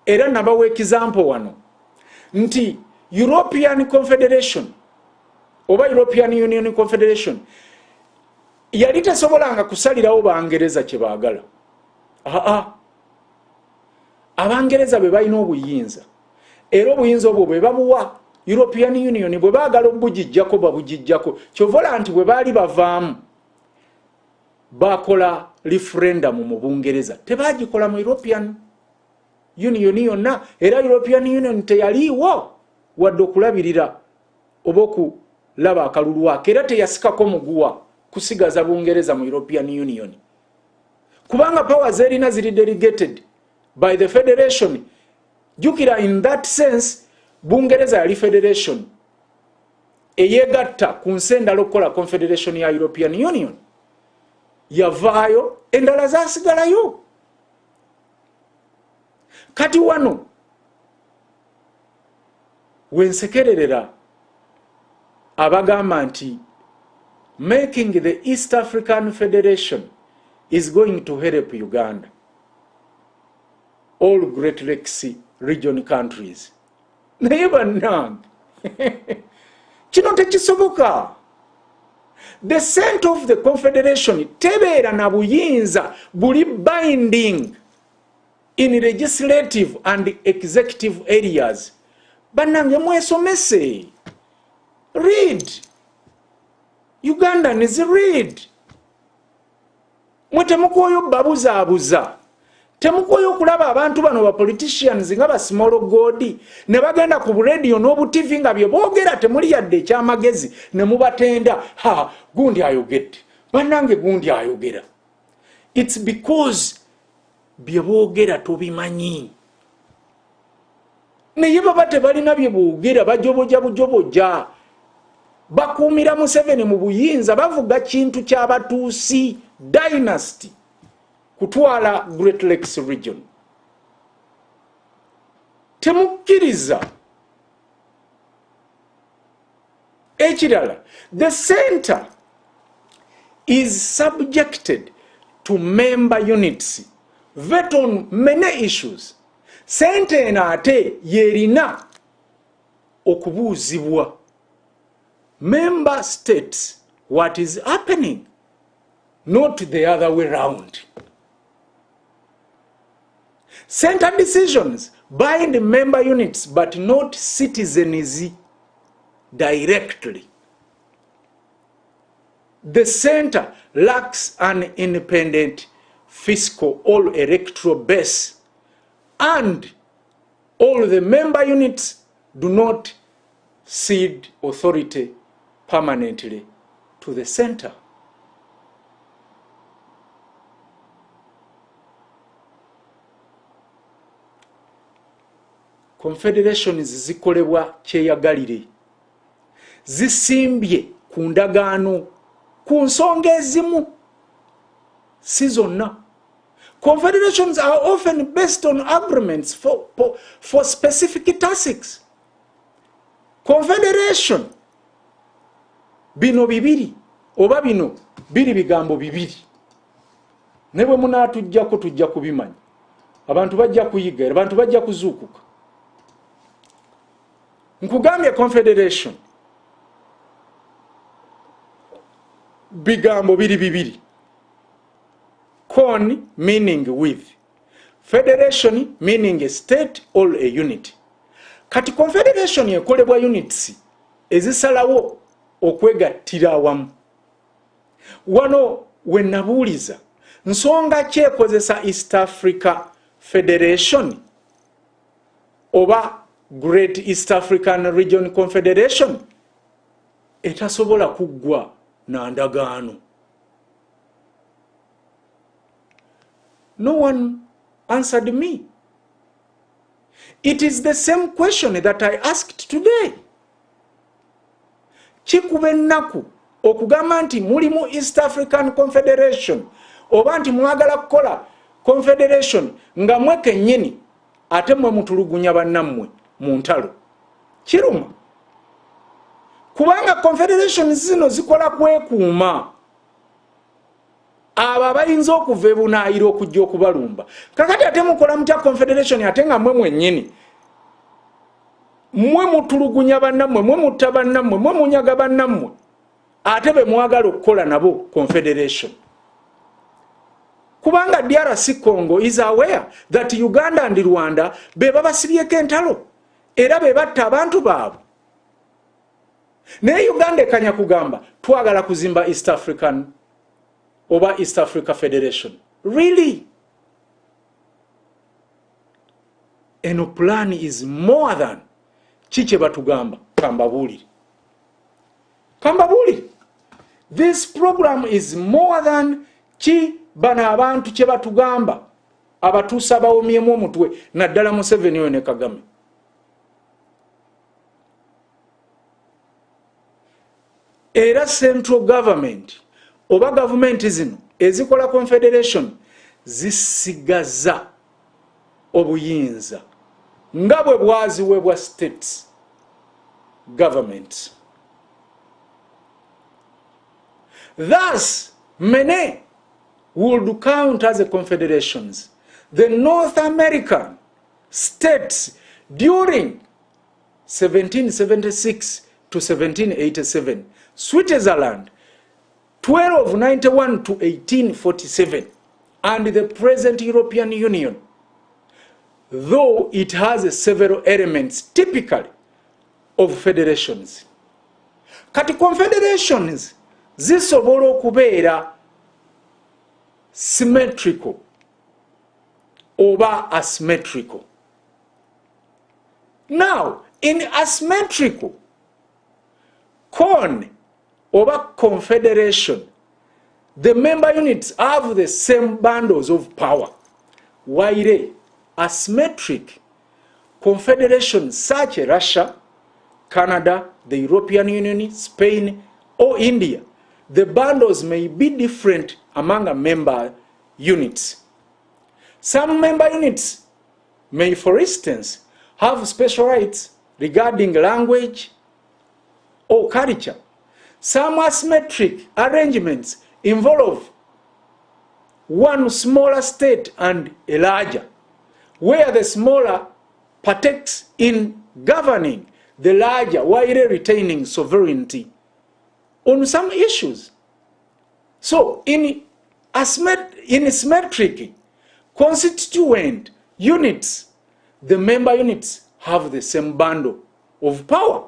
Era nabawa example wano nti European Confederation oba European Union Confederation yali tesobolanga kusalirawo Bangereza kye baagala. Abangereza be balina obuyinza, era obuyinza obwo bwe babuwa European Union bwe baagala obugijjako babugijjako. Kyovola nti bwe baali bavaamu bakola referendum mu Bungereza, tebagikola mu European Union yonna, era European Union teyaliiwo wadde okulabirira oba okulaba akalulu ake, era teyasikako muguwa kusigaza Bungereza mu European Union, kubanga powers erina ziri delegated by the federation. Jukira, in that sense Bungereza yali federation eyegatta ku nsi endala okukola confederation ya European Union, yavaayo endala zasigalayo. Kati wano wensekererera abagamba nti making the East African Federation is going to help Uganda, all Great Lakes region countries. Naye bannange kino tekisoboka. The center of the confederation tebeera na buyinza buli binding in legislative and executive areas. Bannange mwesomese, read. Ugandans read. Mwetemukwoyo babuzaabuza, temukwoyo okulaba abantu bano ba politicians nga ba small god ne bagenda ku radio n'obu TV nga bye boogera temuli yadde ekyamagezi ne mubatenda, gundi ayogedde, bannange gundi ayogera. It's because bye boogera tobimanyi. Naye baba tebalina bye boogera, bajoboja bujoboja. Bakuumira Museveni mu buyinza, bavuga kintu ky'abatuusi dynasty kutwala Great Lakes region. Temukkiriza. Ekirala, the center is subjected to member units vet on many issues. Center eno ate yerina okubuuzibwa member states what is happening, not the other way round. Center decisions bind member units but not citizens directly. The center lacks an independent fiscal or electoral base, and all the member units do not cede authority permanently to the center. Confederations zikolebwa kyeyagalire. zisimbye ku ndagaano ku nsonga ezimu si zonna. Confederations are often based on agreements for specific tasks. Confederation bino bibiri oba bino biri bigambo bibiri ne bwe munaatujjako tujja kubimanya, abantu bajja kuyiga, abantu bajja kuzuukuka. Nkugambye Confederation bigambo biri bibiri. Con meaning with, federation meaning a state or a unit. Kati confederation yekolebwa units ezisalawo okwegattira awamu. Wano we nabuuliza nsonga ki ekozesa East Africa Federation oba Great East African Region Confederation etasobola kuggwa na ndagaano? No one answered me. It is the same question that I asked today. Chikube naku okugamba nti mulimu East African Confederation oba nti mwagala kukola Confederation nga mweke nnyini ate mwe mutulugunya bannammwe mu ntalo. Kiruma. Kubanga Confederation zino zikola kwekuuma. Aba bayinza okuva ebunaayira okujja okubalumba. Kakati ate mukola mutya Confederation ate nga mwe mwennyini mwe mutulugunya bannammwe, mwe mutta bannammwe, mwe munyaga bannammwe ate be mwagala okukola nabo Confederation. Kubanga DRC Congo is aware that Uganda and Rwanda be babasibyeko entalo era be batta abantu baabwe. Naye Uganda ekanya kugamba twagala kuzimba East African oba East Africa Federation. Really? Eno plan is more than chiche batugamba kambabuli. Kambabuli. This program is more than chi bana abantu che batugamba abatusa bawomyemu omutwe naddala Museveni oyo ne Kagame. Era central government oba government zino ezikola Confederation zisigaza obuyinza nga bwe bwaziweebwa states government. Thus, many would count as a confederations. The North American states during 1776 to 1787, Switzerland 1291 to 1847, and the present European Union, though it has several elements typical of federations. Kati confederations zisobola okubeera symmetrical oba asymmetrical. Now, in asymmetrical, con oba confederation, the member units have the same bundles of power. While asymmetric confederations such as Russia, Canada, the European Union, Spain, or India, the bundles may be different among member units. Some member units may, for instance, have special rights regarding language or culture. Some asymmetric arrangements involve one smaller state and a larger, where the smaller partakes in governing the larger while retaining sovereignty on some issues. So, in symmetric constituent units, the member units have the same bundle of power.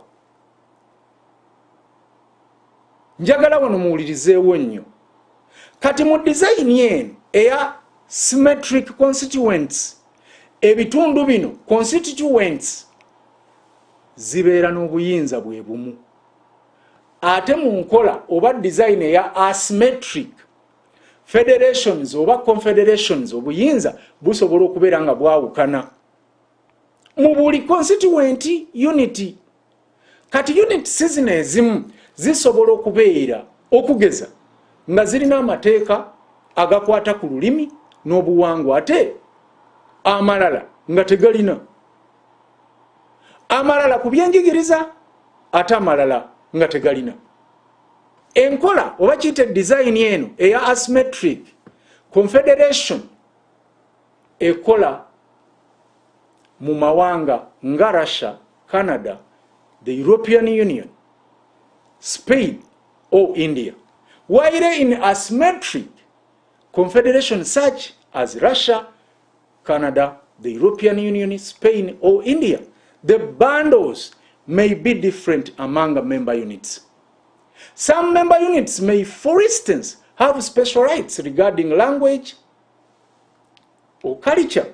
Njagala wano muwulirizeewo nnyo. Kati mu design yen eya symmetric constituents, ebitundu bino constituents zibeera n'obuyinza bwe bumu. Ate mu nkola oba design eya asymmetric federations oba confederations, obuyinza busobola okubeera nga bwawukana mu buli constituent unity. kati units zino ezimu zisobola okubeera okugeza nga zirina amateeka agakwata ku lulimi n'obuwangwa ate amalala nga tegalina, amalala ku byenjigiriza ate amalala nga tegalina. Enkola oba kiyite design eno eya asymmetric confederation ekola mu mawanga nga Russia, Canada, the European Union, Spain or India, while in asymmetric confederation such as Russia, Canada, the European Union, Spain or India, the bundles may be different among member units. Some member units may, for instance, have special rights regarding language or culture.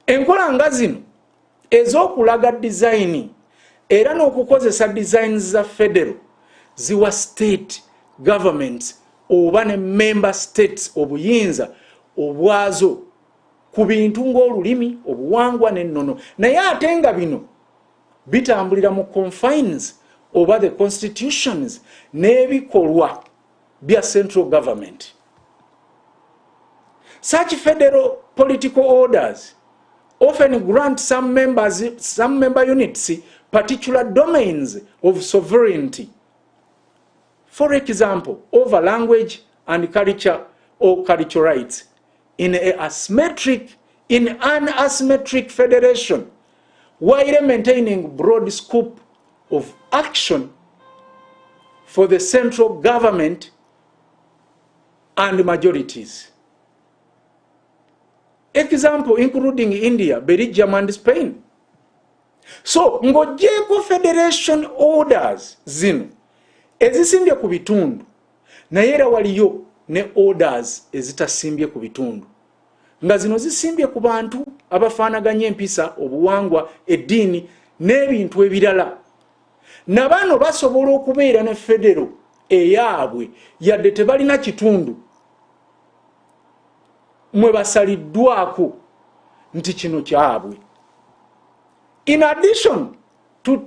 Enkola nga zino ez'okulaga design era n'okukozesa designs za federal ziwa state governments oba ne member states obuyinza obwazo ku bintu ng'olulimi, obuwangwa n'ennono, naye ate nga bino bitambulira mu confines oba the constitutions n'ebikolwa bya central government. Such federal political orders often grant some member units particular domains of sovereignty. For example, over language and culture or cultural rights. In an asymmetric federation, while maintaining broad scope of action for the central government and majorities. Example including India, Belgium and Spain. So, ng'ogyeko federation orders zino ezisimbye ku bitundu, naye era waliyo ne orders ezitasimbye ku bitundu, nga zino zisimbye ku bantu abafaanaganya empisa, obuwangwa, eddiini n'ebintu ebirala. Na bano basobola okubeera ne federo eyaabwe yadde tebalina kitundu mwe basaliddwako nti kino kyabwe. In addition to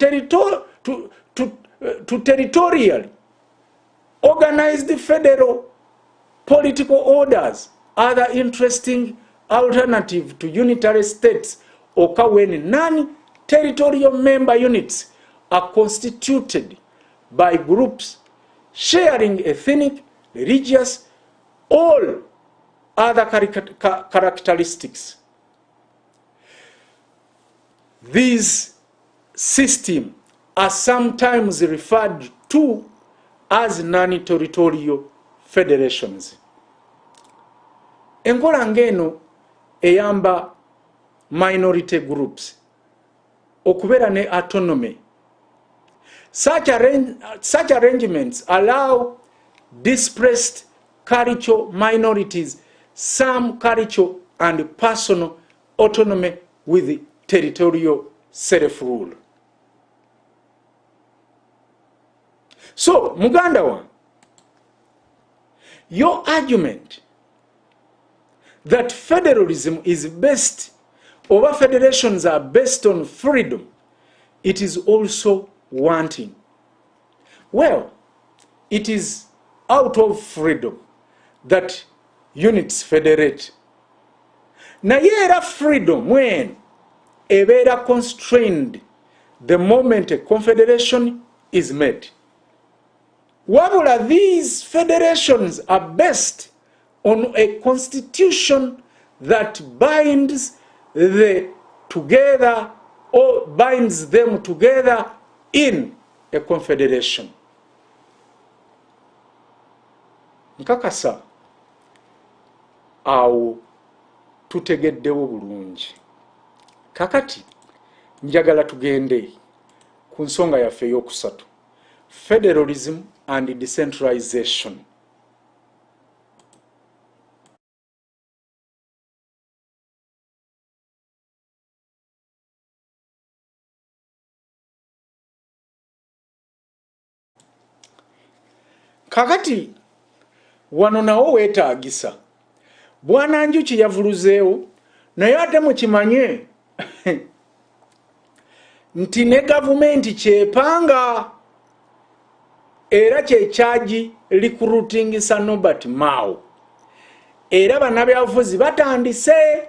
territorially organized federal political orders, other interesting alternative to unitary states occur when non-territorial member units are constituted by groups sharing ethnic, religious, or other characteristics. These systems are sometimes referred to as non-territorial federations. Enkola ngeno eyamba minority groups okubeera ne autonomy. Such arrangements allow displaced cultural minorities some cultural and personal autonomy with territorial self-rule. So, Muganda one, your argument that federalism is based, or federations are based on freedom, it is also wanting. Well, it is out of freedom that units federate. Naye era freedom when ebeera constrained the moment a confederation is made. Wabula these federations are based on a constitution that binds them together in a confederation. Nkakasa awo tutegeddewo bulungi. Kakati njagala tugende ku nsonga yaffe ey'okusatu, federalism and decentralization. Kakati wano nawo weetaagisa. Bwana Njuki yavuluzeewo, naye ate mukimanye nti ne gavumenti kyepanga era kyekyagi recruiting Sir Norbert Mao era bannabyabufuzi batandise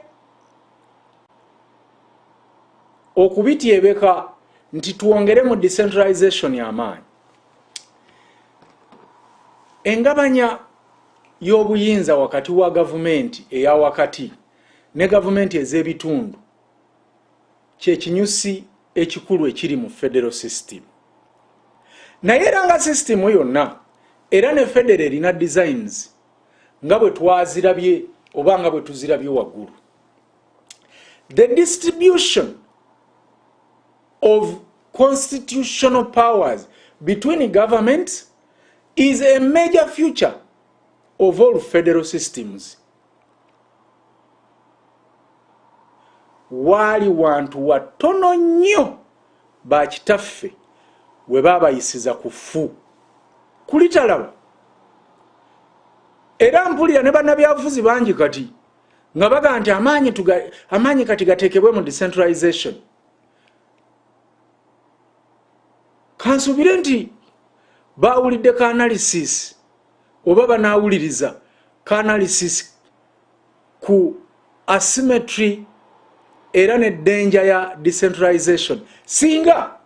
okubityebeka nti tuwongere mu decentralization y'amaanyi. Engabanya y'obuyinza wakati wa gavumenti eya wakati ne gavumenti ez'ebitundu kyekinyusi ekikulu ekiri mu federal system. Naye era nga system yonna era ne federal erina designs nga bwe twazirabye oba nga bwe tuzirabye waggulu. The distribution of constitutional powers between governments is a major feature of all federal systems. Wali wantu watono nnyo bakitaffe we baabayisiza ku ffu kulitalaba. Era mpulira ne bannabyabufuzi bangi kati nga baga nti amaanyi kati gateekebwe mu decentralization. Kansubire nti baawulidde ka analysis oba banaawuliriza ka analysis ku asymmetry era ne danger ya decentralization singa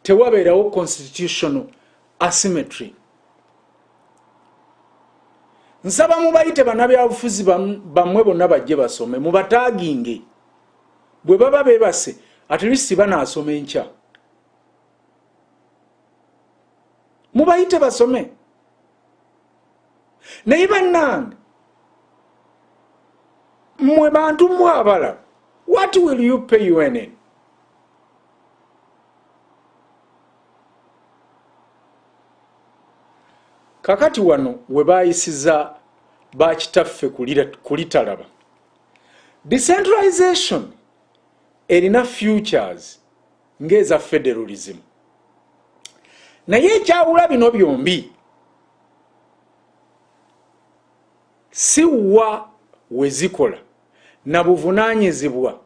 tewabeerawo constitutional asymmetry. Nsaba mubayite bannabyabufuzi bammwe bonna bajje basome mubataaginge bwe baba beebase at least banaasoma enkya. Mubayite basome. Naye bannange mmwe bantu mwabala, what will you pay UNN? Kakati wano we baayisiza bakitaffe kulitalaba. Decentralization erina futures ngeza federalism. Naye ekyawula bino byombi siwa wezikola na buvunaanyizibwa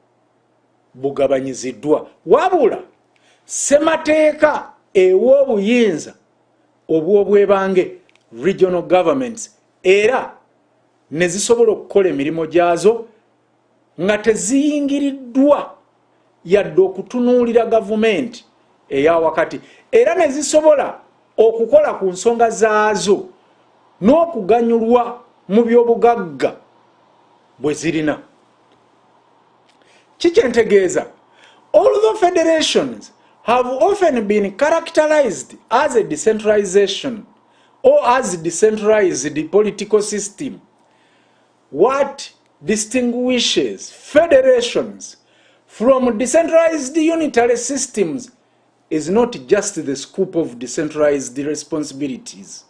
bugabanyiziddwa wabula ssemateeka ew'obuyinza obw'obwebange regional governments era ne zisobola okukola emirimu gyazo nga teziyingiriddwa yadde okutunuulira gavumenti eya wakati era ne zisobola okukola ku nsonga zaazo n'okuganyulwa mu by'obugagga bwe zirina. Kikyentegeeza, although federations have often been characterized as a decentralization or as decentralized political system, what distinguishes federations from decentralized unitary systems is not just the scope of decentralized responsibilities,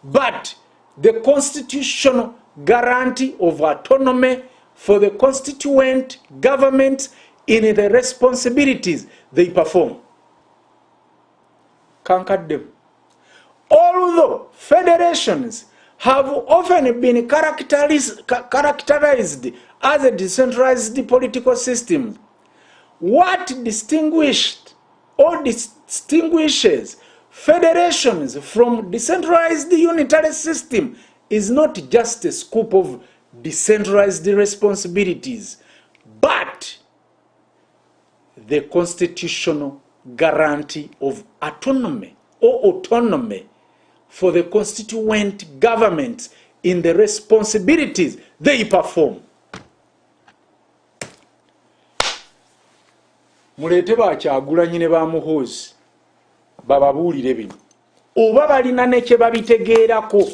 but the constitutional guarantee of autonomy for the constituent government in the responsibilities they perform. Kankadde. Although federations have often been characterized as a decentralized political system, what distinguishes federations from decentralized unitary system is not just a scope of decentralized responsibilities, but the constitutional guarantee of autonomy or autonomy for the constituent governments in the responsibilities they perform. Mulete Kyagulanyi ne Bamuhoozi bababuulire bino oba balina ne kye babitegeerako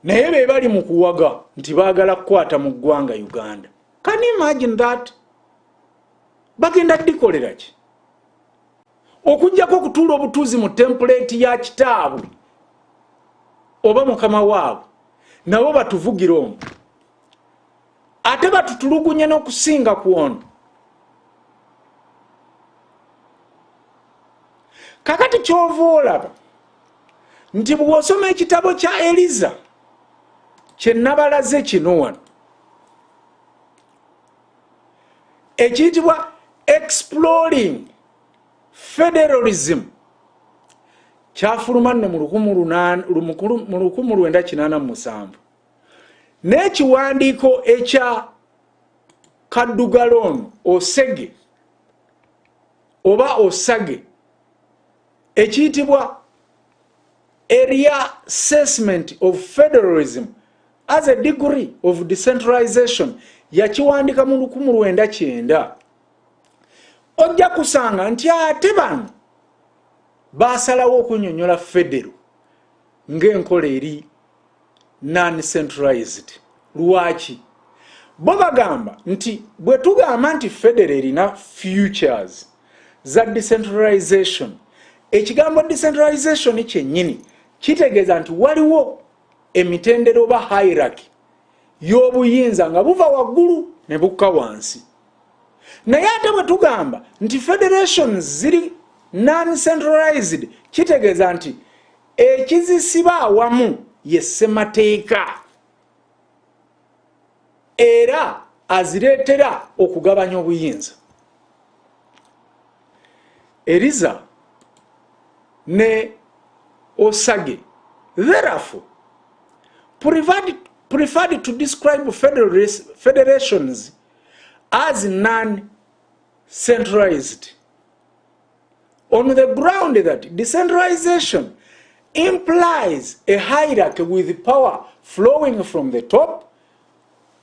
naye be bali mu kuwaga nti baagala kukwata mu ggwanga Uganda. Can you imagine that? Bagenda ddikolera ki? Okujjako okutuula obutuuzi mu template ya kitaabwe oba mukama waabwe nabo batuvugira omwo ate batutulugunye n'okusinga ku ono. Kakati kyova olaba nti bw'osoma ekitabo kya Eliza kye nabalaze kino wano ekiyitibwa exploring federalism kyafuluma nno mu 1987 n'ekiwandiiko ekya Kaddugaloon Osege oba Osage ekiyitibwa a reassessment of federalism as a degree of decentralization yakiwandika mu 1990 ojja kusanga nti ate bano basalawo okunyonyola federal ng'enkola eri non-centralized. Lwaki? Bo bagamba nti bwe tugamba nti federal erina futures za decentralization, ekigambo decentralization kyennyini kitegeeza nti waliwo emitendera oba hierarchy y'obuyinza nga buva waggulu ne bukka wansi. Naye ate bwe tugamba nti federations ziri non-centralized kitegeeza nti ekizisiba awamu ye ssemateeka era azireetera okugabanya obuyinza. Eliza ne Osage therefore preferred to describe federations as non-centralized on the ground that decentralization implies a hierarchy with power flowing from the top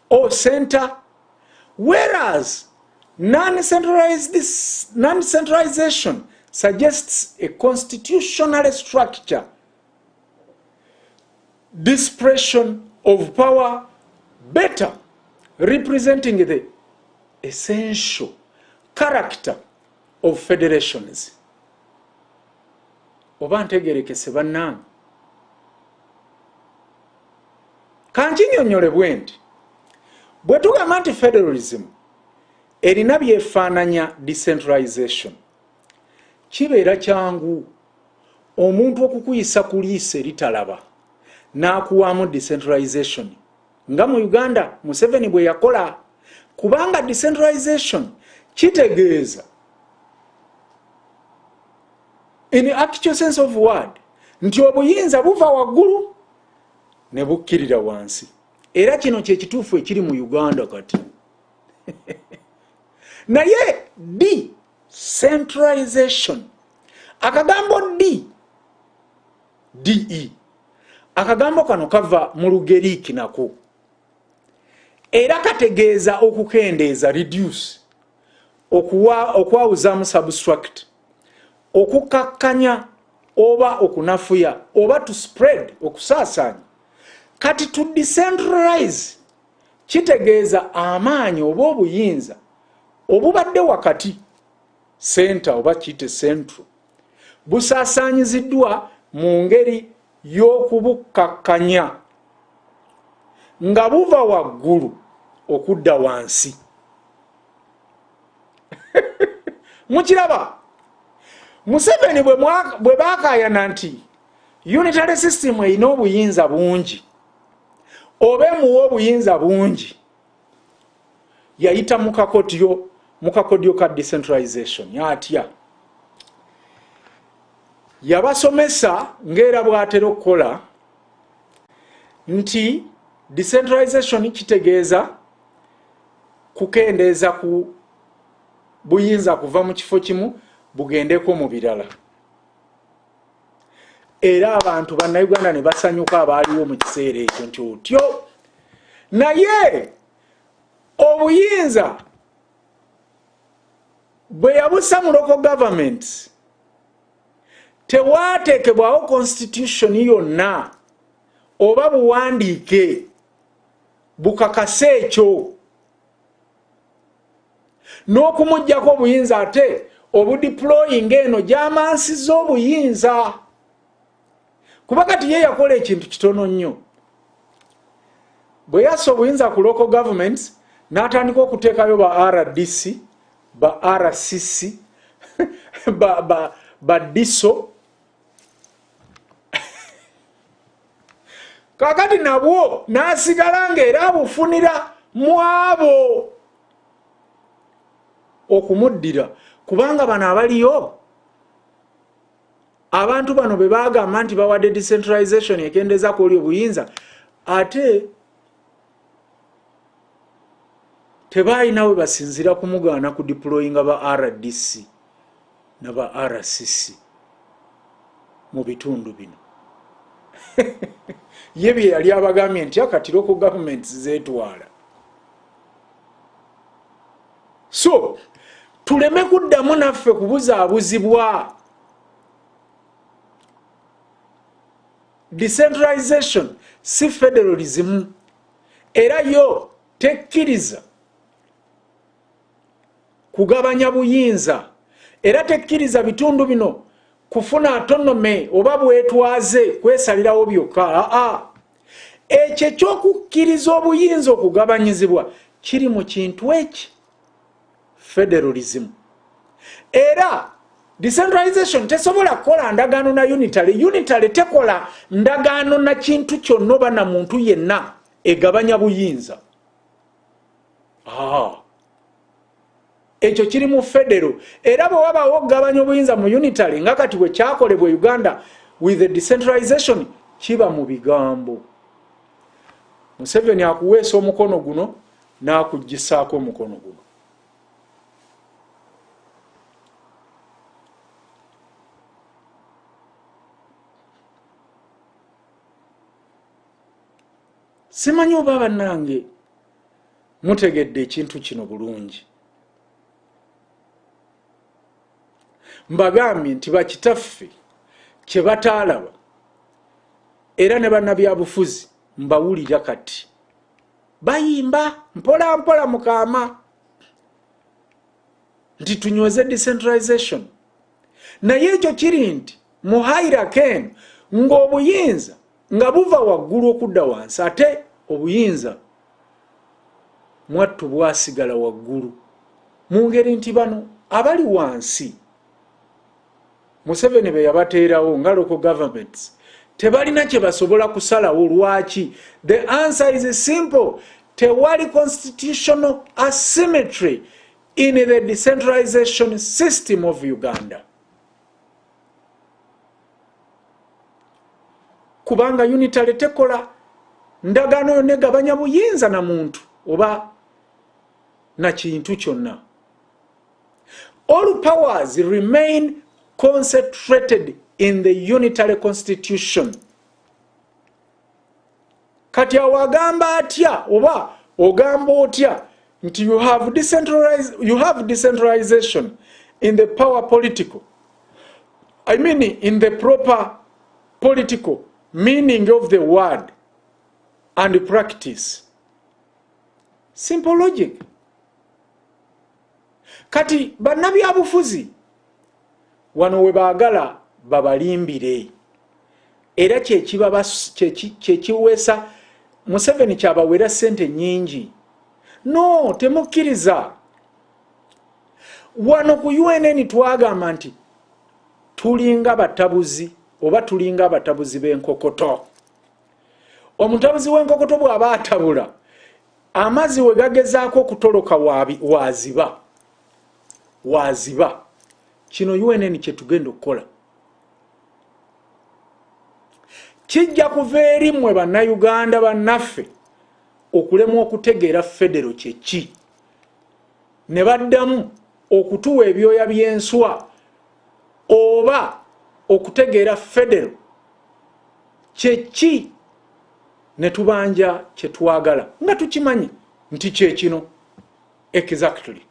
or center, whereas non-centralization suggests a constitutional structure, dispersion of power, better representing the essential character of federations. Oba ntegerekese bannange kankinyonnyole bwe nti bwe tugamba nti federalism erina byefaananya decentralization kibeera kyangu omuntu okukuyisa ku liisa eritalaba n'akuwaamu decentralization nga mu Uganda Museveni bwe yakola, kubanga decentralization kitegeeza in the actual sense of word nti obuyinza buva waggulu ne bukkirira wansi. Era kino kye kituufu ekiri mu Uganda kati. Naye decentralization akagambo de akagambo kano kava mu Lugeriki nako era kategeeza okukendeeza reduce, okwawuzaamu subtract, okukakkanya oba okunafuya oba to spread, okusaasaanya. Kati to decentralize kitegeeza amaanyi oba obuyinza obubadde wakati center oba kiyite central busaasaanyiziddwa mu ngeri y'okubukkakkanya nga buva waggulu okudda wansi. Mukiraba Museveni bwe baakaayana nti unitary system erina obuyinza bungi oba emuwa obuyinza bungi, yayita mu kakodyo ka decentralization. Atya yabasomesa ng'era bw'atera okukola nti decentralization kitegeeza kukendeeza ku buyinza kuva mu kifo kimu bugendeko mu birala. Era abantu bannayuganda ne basanyuka abaaliwo mu kiseera ekyo nti otyo. Naye obuyinza bwe yabusa mu local government tewaateekebwawo constitution yonna oba buwandiike bukakase ekyo n'okumuggyako obuyinza ate obudeploying eno gy'amansiza obuyinza. Kuba kati ye yakola ekintu kitono nnyo. Bwe yassa obuyinza ku local governments n'atandika okuteekayo ba RDC, ba RCC, ba DISO. Kakati nabwo n'asigala ng'era abufunira mu abo okumuddira kubanga bano abaliyo abantu bano be bagamba nti bawadde decentralization ekendeza ku oli obuyinza ate tebalina we basinzira kumugaana ku deployinga ba RDC na ba RCC mu bitundu bino ye bye yali abagambye nti akatiro ku governments zeetwala. So tuleme kuddamu naffe kubuzaabuzibwa. Decentralization si federalism era yo tekkiriza kugabanya buyinza era tekkiriza bitundu bino kufuna autonomy oba bwetwaze kwesalirawo byokka. Ekyo ekyokukkiriza obuyinza okugabanyizibwa kiri mu kintu eki federalism. Era decentralization tesobola kukola ndagaano na unitary. Unitary tekola ndagaano na kintu kyonna oba na muntu yenna egabanya buyinza. Ekyo kiri mu federal. Era bwe wabawo okugabanya obuyinza mu unitary nga kati bwe kyakolebwa Uganda with the decentralization kiba mu bigambo. Museveni akuweesa omukono guno n'akuggisaako omukono guno. Simanyi oba bannange mutegedde ekintu kino bulungi. Mbagambye nti bakitaffe kye bataalaba era ne bannabyabufuzi mbawulira kati bayimba mpola mpola mukaama nti tunyweze decentralization. Naye ekyo kiri nti mu hierarchy ng'obuyinza nga buva waggulu okudda wansi ate obuyinza mwattu bwasigala waggulu mu ngeri nti bano abali wansi Museveni be yabateerawo nga local governments tebalina kye basobola kusalawo. Lwaki? The answer is simple. Tewali constitutional asymmetry in the decentralization system of Uganda. Kubanga unitary tekola ndagaano negabanya buyinza na muntu oba na kintu kyonna. All powers remain concentrated in the unitary constitution. Kati awagamba atya oba ogamba otya nti you have decentralization in the power political. I mean in the proper political meaning of the word and practice. Simple logic. Kati bannabyabufuzi wano we baagala babalimbire era kyekiweesa Museveni kyabawera ssente nyingi. No, temukkiriza. Wano ku UNN twagamba nti tulinga batabuzi oba tulinga abatabuzi b'enkokoto. Omutabuzi w'enkokoto bw'aba atabula amazzi we gagezaako okutoloka waziba. Kino UNN kye tugenda okukola kijja kuva eri mmwe bannayuganda bannaffe okulemwa okutegeera federo kyeki ne baddamu okutuwa ebyoya by'enswa oba okutegeera federo kyeki ne tubanja kye twagala nga tukimanyi nti kyekino exactly.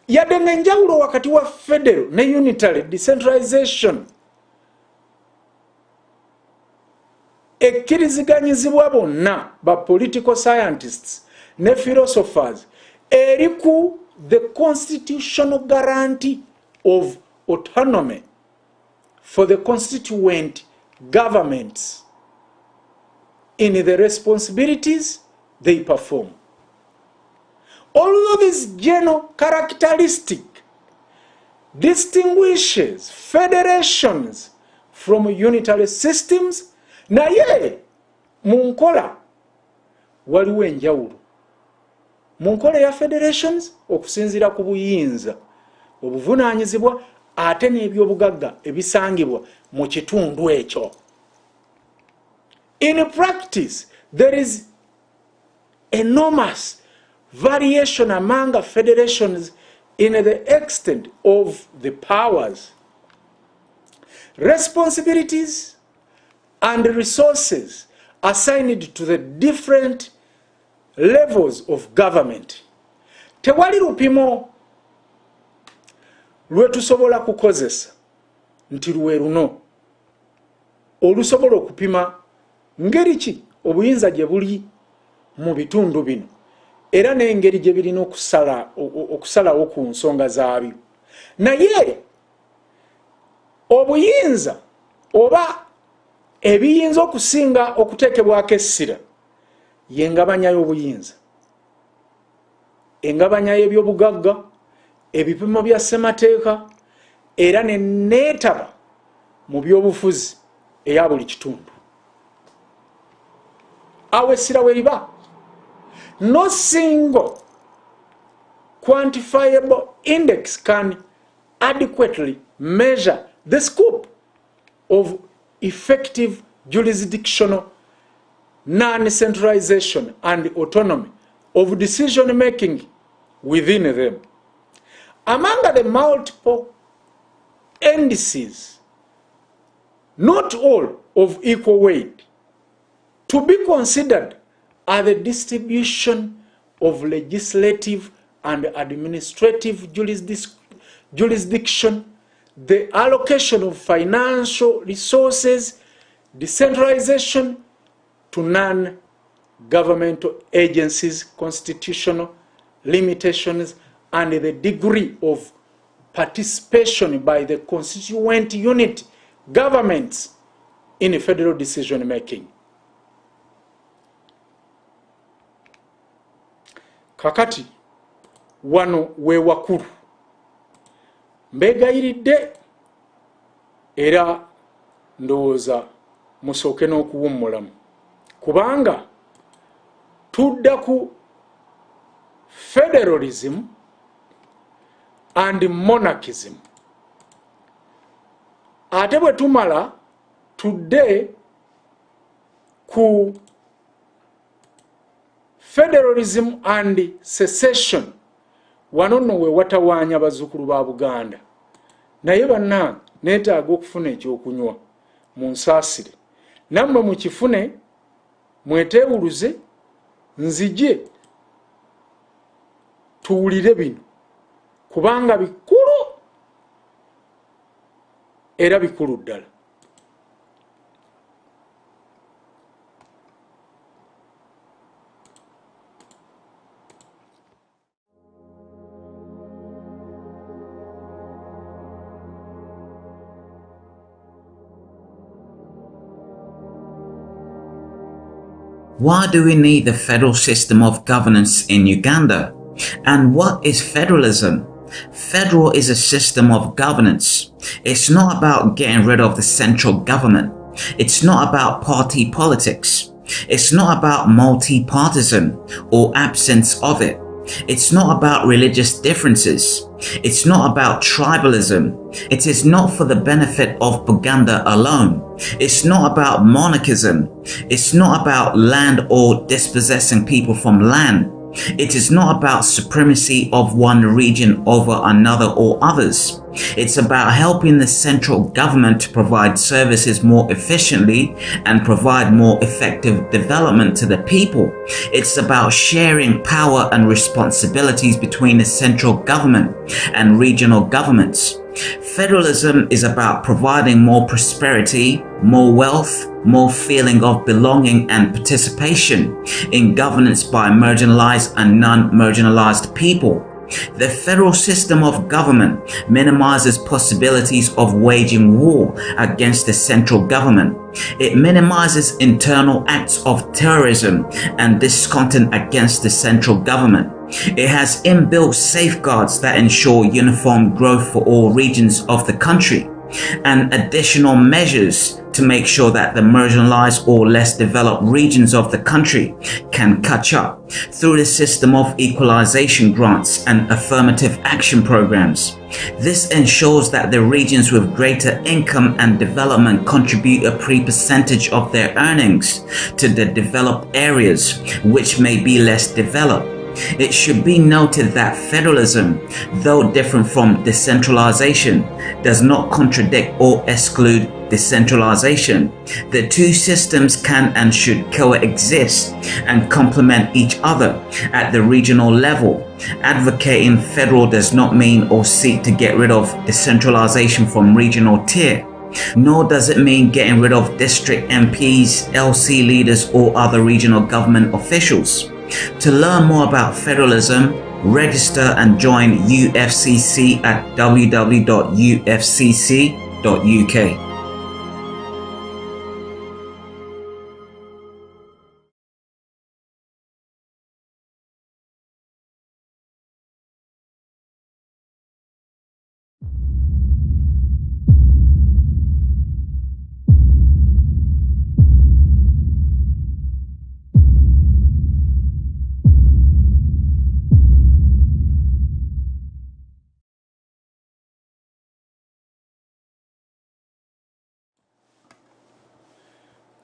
Yadde n'enjawulo wakati wa federal ne unitary decentralization ekkiriziganyizibwa bonna ba political scientists ne philosophers eriku the constitutional guarantee of autonomy for the constituent governments in the responsibilities they perform. Although this general characteristic distinguishes federations from unitary systems, naye mu nkola waliwo enjawulo. mu nkola ya federations okusinziira ku buyinza obuvunaanyizibwa ate n'ebyobugagga ebisangibwa mu kitundu ekyo. In practice, there is enormous variation among federations in the extent of the powers, responsibilities, and resources assigned to the different levels of government. Tewali lupimo lwetusobola kukozesa nti luwe luno olusobola okupima ngeri ki obuyinza gye buli mu bitundu bino era n'engeri gye birina okusalawo ku nsonga zaabyo. Naye obuyinza oba ebiyinza okusinga okuteekebwako essira y'engabanya y'obuyinza, engabanya y'ebyobugagga, ebipimo bya ssemateeka era neetaba mu byobufuzi eya buli kitundu. Awo essira weriba. No single quantifiable index can adequately measure the scope of effective jurisdictional non-centralization and autonomy of decision making within them. Among the multiple indices, not all of equal weight, to be considered are the distribution of legislative and administrative jurisdiction, the allocation of financial resources, decentralization to non-governmental agencies, constitutional limitations, and the degree of participation by the constituent unit governments in federal decision making. Kakati wano we wakulu mbegayiridde era ndowooza musooke n'okuwummulamu kubanga tudda ku Federalism and Monarchism. Ate bwe tumala tudde ku Federalism and Secession. Wano nno we watawaanya bazzukulu ba Buganda. Naye bannange neetaaga okufuna ekyokunywa mu nsaasire. Nammwe mukifune mweteewuluze nzije tuwulire bino kubanga bikulu era bikulu ddala. Why do we need the federal system of governance in Uganda? And what is federalism? Federal is a system of governance. It's not about getting rid of the central government. It's not about party politics. It's not about multi-partisan or absence of it. It's not about religious differences. It's not about tribalism. It is not for the benefit of Buganda alone. It's not about monarchism. It's not about land or dispossessing people from land. It is not about supremacy of one region over another or others. It's about helping the central government to provide services more efficiently and provide more effective development to the people. It's about sharing power and responsibilities between the central government and regional governments. Federalism is about providing more prosperity, more wealth, more feeling of belonging and participation in governance by marginalized and non-marginalized people. The federal system of government minimizes possibilities of waging war against the central government. It minimizes internal acts of terrorism and discontent against the central government. It has inbuilt safeguards that ensure uniform growth for all regions of the country. and additional measures to make sure that the marginalized or less developed regions of the country can catch up through the system of equalization grants and affirmative action programs. This ensures that the regions with greater income and development contribute a percentage of their earnings to the developed areas which may be less developed. It should be noted that federalism, though different from decentralization, does not contradict or exclude decentralization. The two systems can and should coexist and complement each other at the regional level. Advocating federal does not mean or seek to get rid of decentralization from regional tier, nor does it mean getting rid of district MPs, LC leaders, or other regional government officials. To learn more about federalism, register and join UFCC at www.ufcc.uk.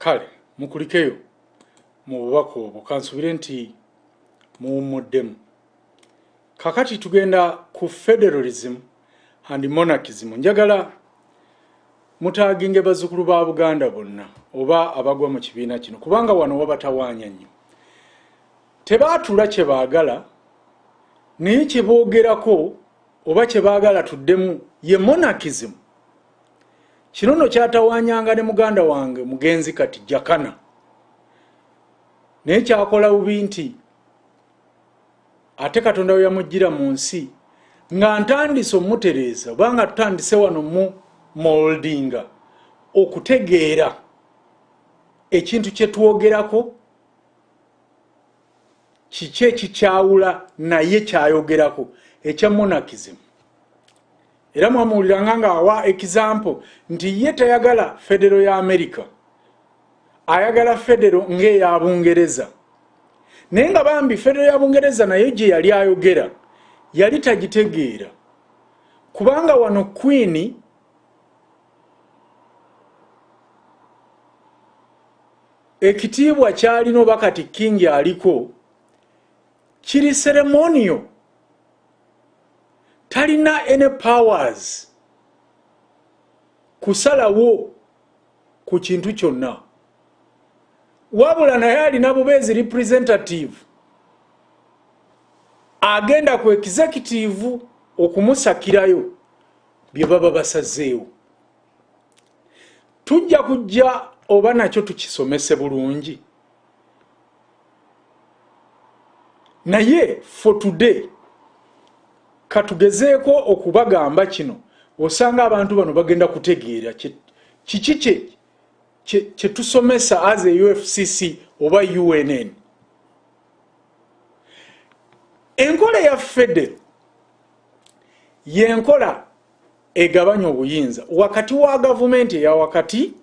Kale mukulikeyo mu bubaka obwo kansubire nti muwumuddemu. Kakati tugenda ku Federalism and Monarchism. Njagala mutaaginge bazzukulu ba Buganda bonna oba abagwa mu kibiina kino kubanga wano wabatawaanya nnyo. Tebaatula kye baagala naye kye boogerako oba kye baagala tuddemu ye Monarchism. Kino nno kyatawaanyanga ne muganda wange mugenzi kati Jakana. Naye kyakola bubi nti ate Katonda we yamuggira mu nsi nga ntandise omutereeza obanga tutandise wano mu moldinga okutegeera ekintu kye twogerako kiki ekikyawula naye kyayogerako ekya Monarchism. Era mwamuwuliranga nga awa example nti ye tayagala federo ya America, ayagala federo ng'eya Bungereza. Naye nga bambi federo ya Bungereza naye gye yali ayogera yali tagitegeera kubanga wano Queen ekitiibwa kyalina oba kati King aliko kiri ceremonial, talina any powers kusalawo ku kintu kyonna, wabula naye alina bubeezi representative agenda ku executive okumusakirayo bye baba basazeewo. Tujja kujja oba nakyo tukisomese bulungi, naye for today katugezeeko okubagamba kino osanga abantu bano bagenda kutegeera kiki kye tusomesa as a UFCC oba UNN. Enkola ya federo yenkola egabanya obuyinza wakati wa government ya wakati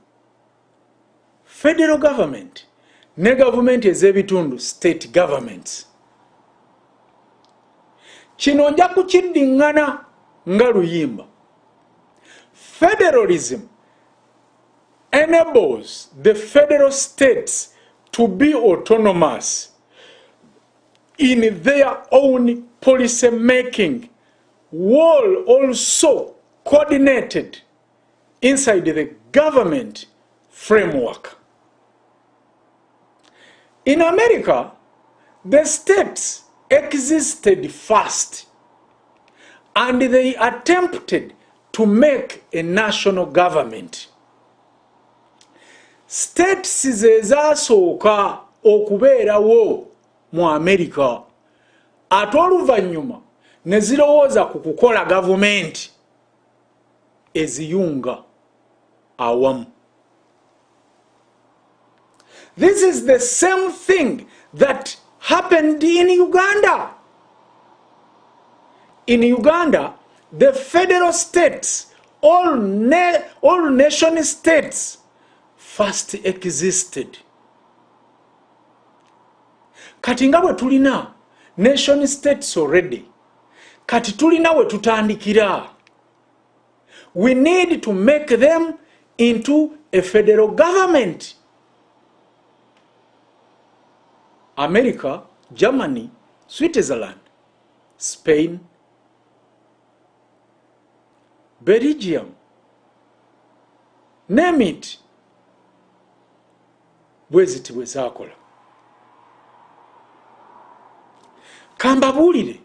federal government ne government ez'ebitundu state governments. Kino nja kukiddingana nga luyimba. Federalism enables the federal states to be autonomous in their own policy making, while also coordinated inside the government framework. In America, the states existed first and they attempted to make a national government. States zezasooka okubeerawo mu America ate oluvannyuma ne zirowooza ku kukola gavumenti eziyunga awamu. This is the same thing that happened in Uganda. In Uganda, the federal states all nation states first existed. Kati nga bwe tulina nation states already, kati tulina we tutandikira. We need to make them into a federal government. America, Germany, Switzerland, Spain, Belgium, name it. Bweziti bwezakola. Kambabulire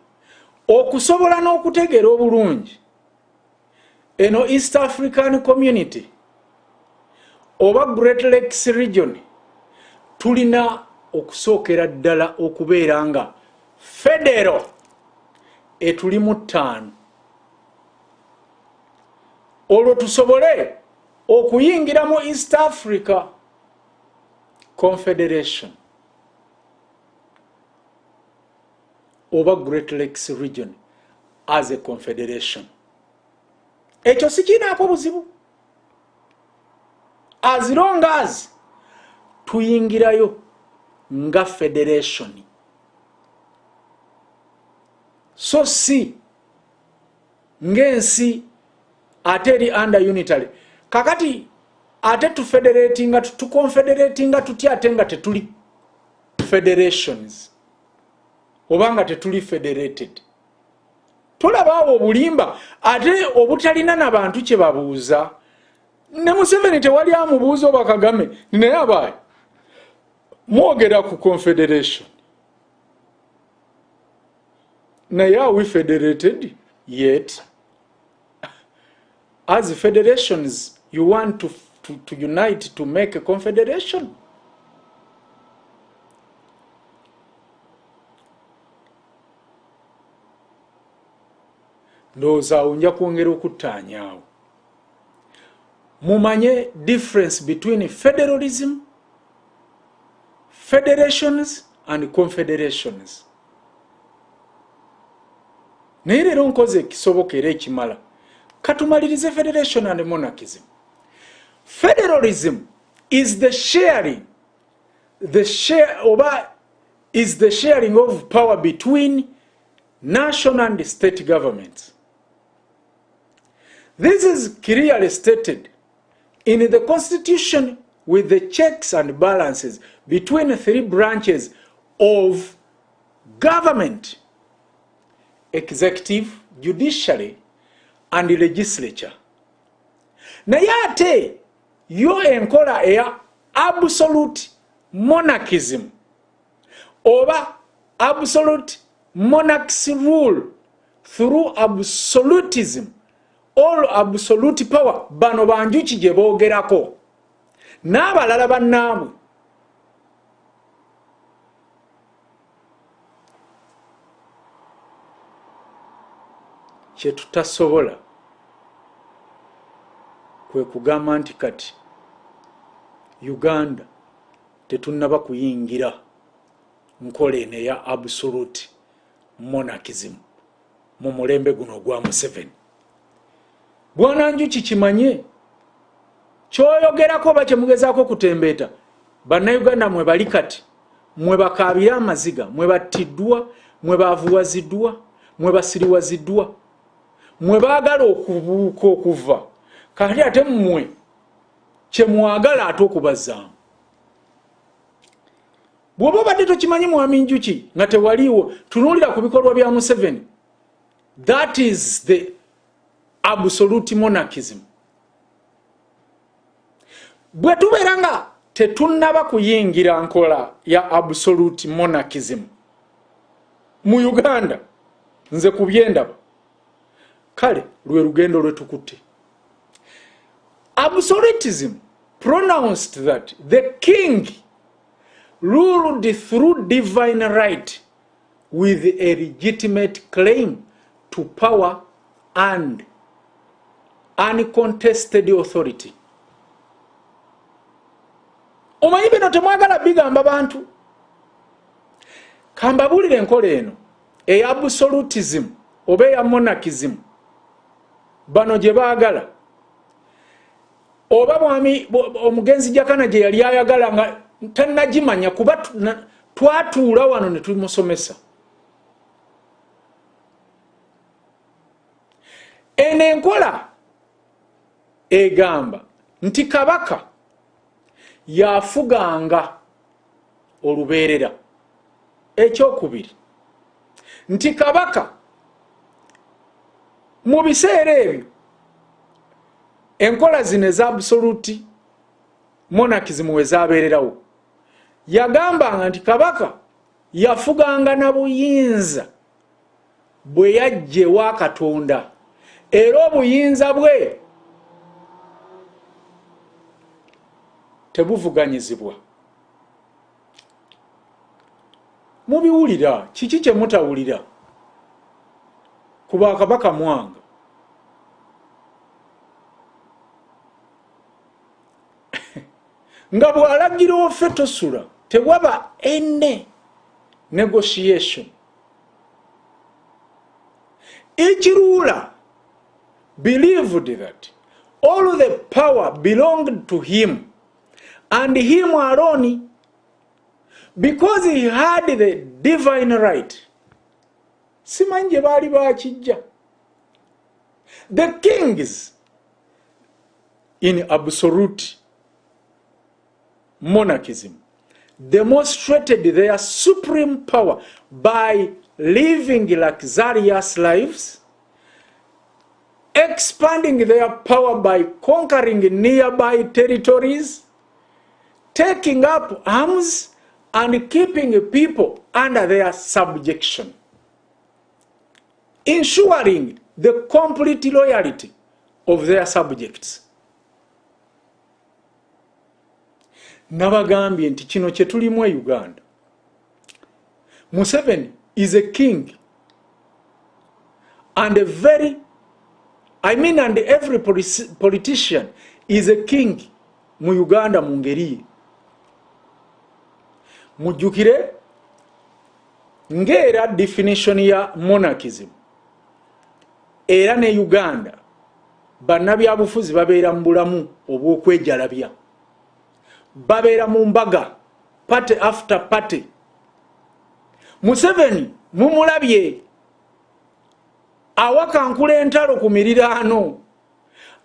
okusobola n'okutegeera obulungi eno East African Community oba Great Lakes region tulina okusookera ddala okubeera nga federal etulimu 5 olwo tusobole okuyingira mu East Africa Confederation oba Great Lakes region as a confederation. Ekyo sikinaako buzibu as long as tuyingirayo nga federation. So si ngensi ateri under unitary kakati ate tu federatinga tu confederatinga tuti atenga tetuli federations obanga tetuli federated. Tulabawo obulimba ate obutalina nabantu kye babuuza. Ne Museveni tewali amubuuza oba Kagame naye abaye mwogera ku confederation. Naye are we federated yet? As federations, you want to unite to make a confederation? Ndowooza nja kwongera okuttaanyaawo. Mumanye difference between federalism, federations and confederations. Naye leero nkoze ekisoboka era ekimala. Katumalirize federation and monarchism. Federalism is the sharing of power between national and state governments. This is clearly stated in the Constitution with the checks and balances between the 3 branches of government: executive, judiciary, and legislature. Naye ate yo enkola eya absolute monarchism oba absolute monarchs rule through absolutism, all absolute power, bano banjuki gye boogerako n'abalala bannaabwe. Kye tutasobola kwe kugamba nti kati Uganda tetunnaba kuyingira nkola eno eya absolute monarchism mu mulembe guno ogwa Museveni. Bwana Njuki kimanye kyoyogerako oba kye mugezaako kutembeeta bannayuganda mwe bali kati, mwe bakaabira amaziga, mwe battiddwa, mwe baavuwaziddwa, mwe basiriwaziddwa, mwe baagala okubuuka okuva kati ate mmwe kye mwagala ate okubazzaamu. Bw'oba obadde tokimanyi Mwami Njuki nga tewaliiwo, tunuulira ku bikolwa bya Museveni. That is the absolute monarchism. Bwe tubeera nga tetunnaba kuyingira nkola ya absolute monarchism mu Uganda, nze ku byendaba, kale lwe lugendo lwe tukutte. Absolutism pronounced that the king ruled through divine right with a legitimate claim to power and uncontested authority. Omanyi bino temwagala bigamba bantu. Kambabulire enkola eno eya absolutism oba eya monarchism bano gye baagala oba mwami omugenzi jakana gye yali ayagala nga tannagimanya kuba twatuula wano ne tumusomesa. Eno enkola egamba nti kabaka yafuganga olubeerera. Ekyokubiri nti kabaka mu biseera ebyo enkola zino eza absolute monarchism we zabeererawo, yagambanga nti kabaka yafuganga na buyinza bwe yajjewa Katonda, era obuyinza bwe tebuvuganyizibwa. Mubiwulira kiki kye mutawulira kuba kabaka mwanga? Nga bw'alagira offe tosula, tewaba ene negotiation. Each ruler believed that all the power belonged to him and him alone, because he had the divine right. Simanje bali bakijja. The kings in absolute monarchism demonstrated their supreme power by living luxurious lives, expanding their power by conquering nearby territories, taking up arms, and keeping people under their subjection, ensuring the complete loyalty of their subjects. Nabagambye nti kino kye tulimu Uganda. Museveni is a king, and and every politician is a king mu Uganda mu ngeri. Mujjukire ngera definition ya monarchism era ne Uganda bannabyabufuzi babeera mu bulamu obw'okwejalabya, babeera mu mbaga party after party. Museveni mumulabye awakankula entalo ku miriraano,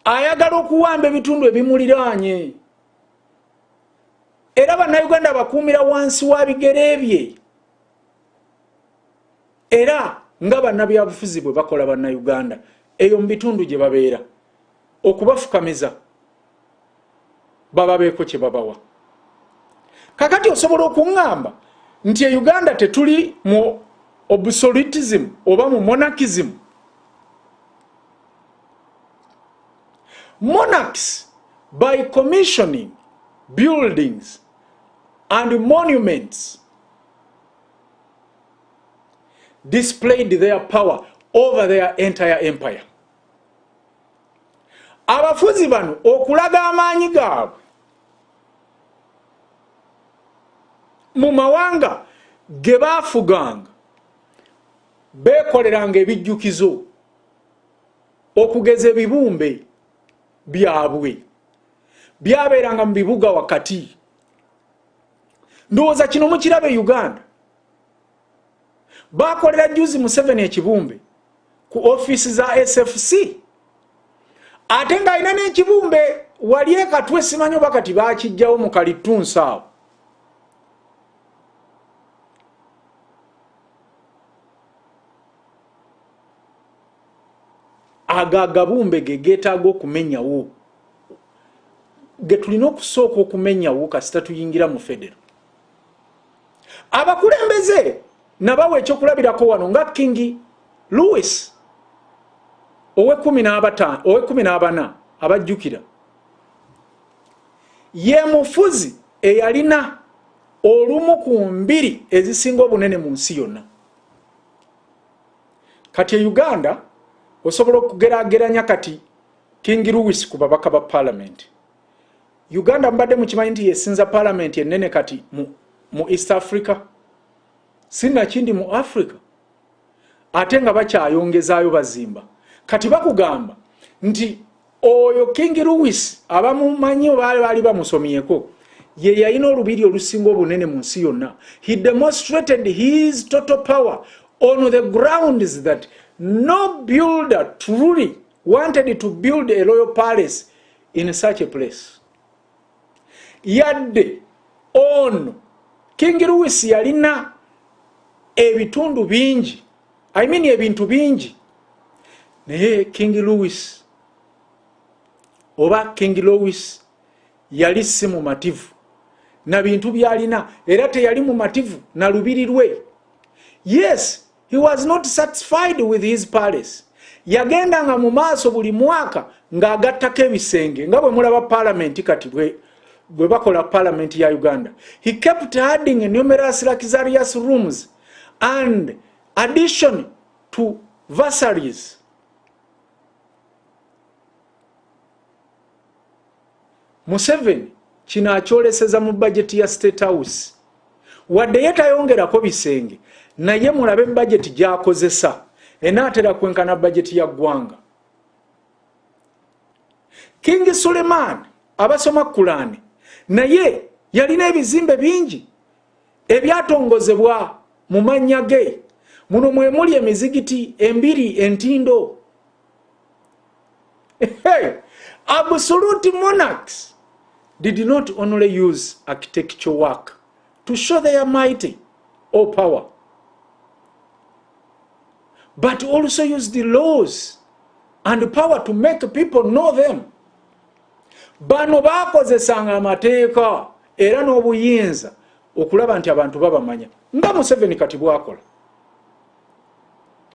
ayagala okuwamba ebitundu ebimuliraanye, era bannayuganda bakuumira wansi wa bigere bye, era nga bannabyabufuzi bwe bakola bannayuganda eyo mu bitundu gye babeera okubafukamiza bababeeko kye babawa. Kakati osobola okuŋŋamba nti e Uganda tetuli mu absolutism oba mu monarchism. Monarchs, by commissioning buildings and monuments, displayed their power over their entire empire. Abafuzi bano okulaga amaanyi gaabwe mu mawanga ge baafuganga, beekoleranga ebijjukizo okugeza ebibumbe byabwe byabeeranga mu bibuga wakati. Ndowooza kino mukirabe Uganda. Baakolera juzi Museveni ekibumbe ku office za SFC, ate nga alina n'ekibumbe wali ekatwe simanyi oba kati baakijjawo mu Kalitunsi awo. Agagabumbe ge geetaaga okumenyawo, ge tulina okusooka okumenyawo kasita tuyingira mu federo. Abakulembeze nabawe ekyokulabirako wano nga King Louis owe-14 abajjukira, ye mufuzi eyalina olumu ku 2 ezisinga obunene mu nsi yonna. Kati e Uganda osobola okugeraageranya kati King Louis ku babaka ba parliament. Uganda mbadde mukimanyi nti yesinza parliament ennene kati mu East Africa, sinna kindi mu Africa, ate nga bakyayongezaayo bazimba. Kati bakugamba nti oyo King Louis abamumanyi bali bamusomyeko ye yalina olubiri olusinga obunene mu nsi yonna. He demonstrated his total power on the grounds that no builder truly wanted to build a royal palace in such a place. Yadde ono King Louis yalina ebitundu bingi, ebintu bingi, naye King Louis oba King Louis yali si mumativu na bintu byalina, era teyali mumativu na lubiri lwe. Yes, he was not satisfied with his palace. Yagenda nga mu maaso buli mwaka nga agattako ebisenge nga bwe mulaba parliament kati bwe bakola parliament ya Uganda. He kept adding numerous luxurious rooms and addition to versaries. Museveni kino akyoleseza mu budget ya State House. Wadde yetayongerako bisenge, naye mulabe budget gy'akozesa enaatera kwenkana budget ya ggwanga. King Suleiman abasoma Kurani naye yalina ebizimbe bingi ebyatongozebwa mu mannya ge. Muno mwe muli emizigiti embiri entindo. Absolute monarchs did not only use architectural work to show their might or power, but also used the laws and power to make people know them. Bano bakozesanga amateeka era n'obuyinza okulaba nti abantu babamanya. Nga Museveni kati bwakola.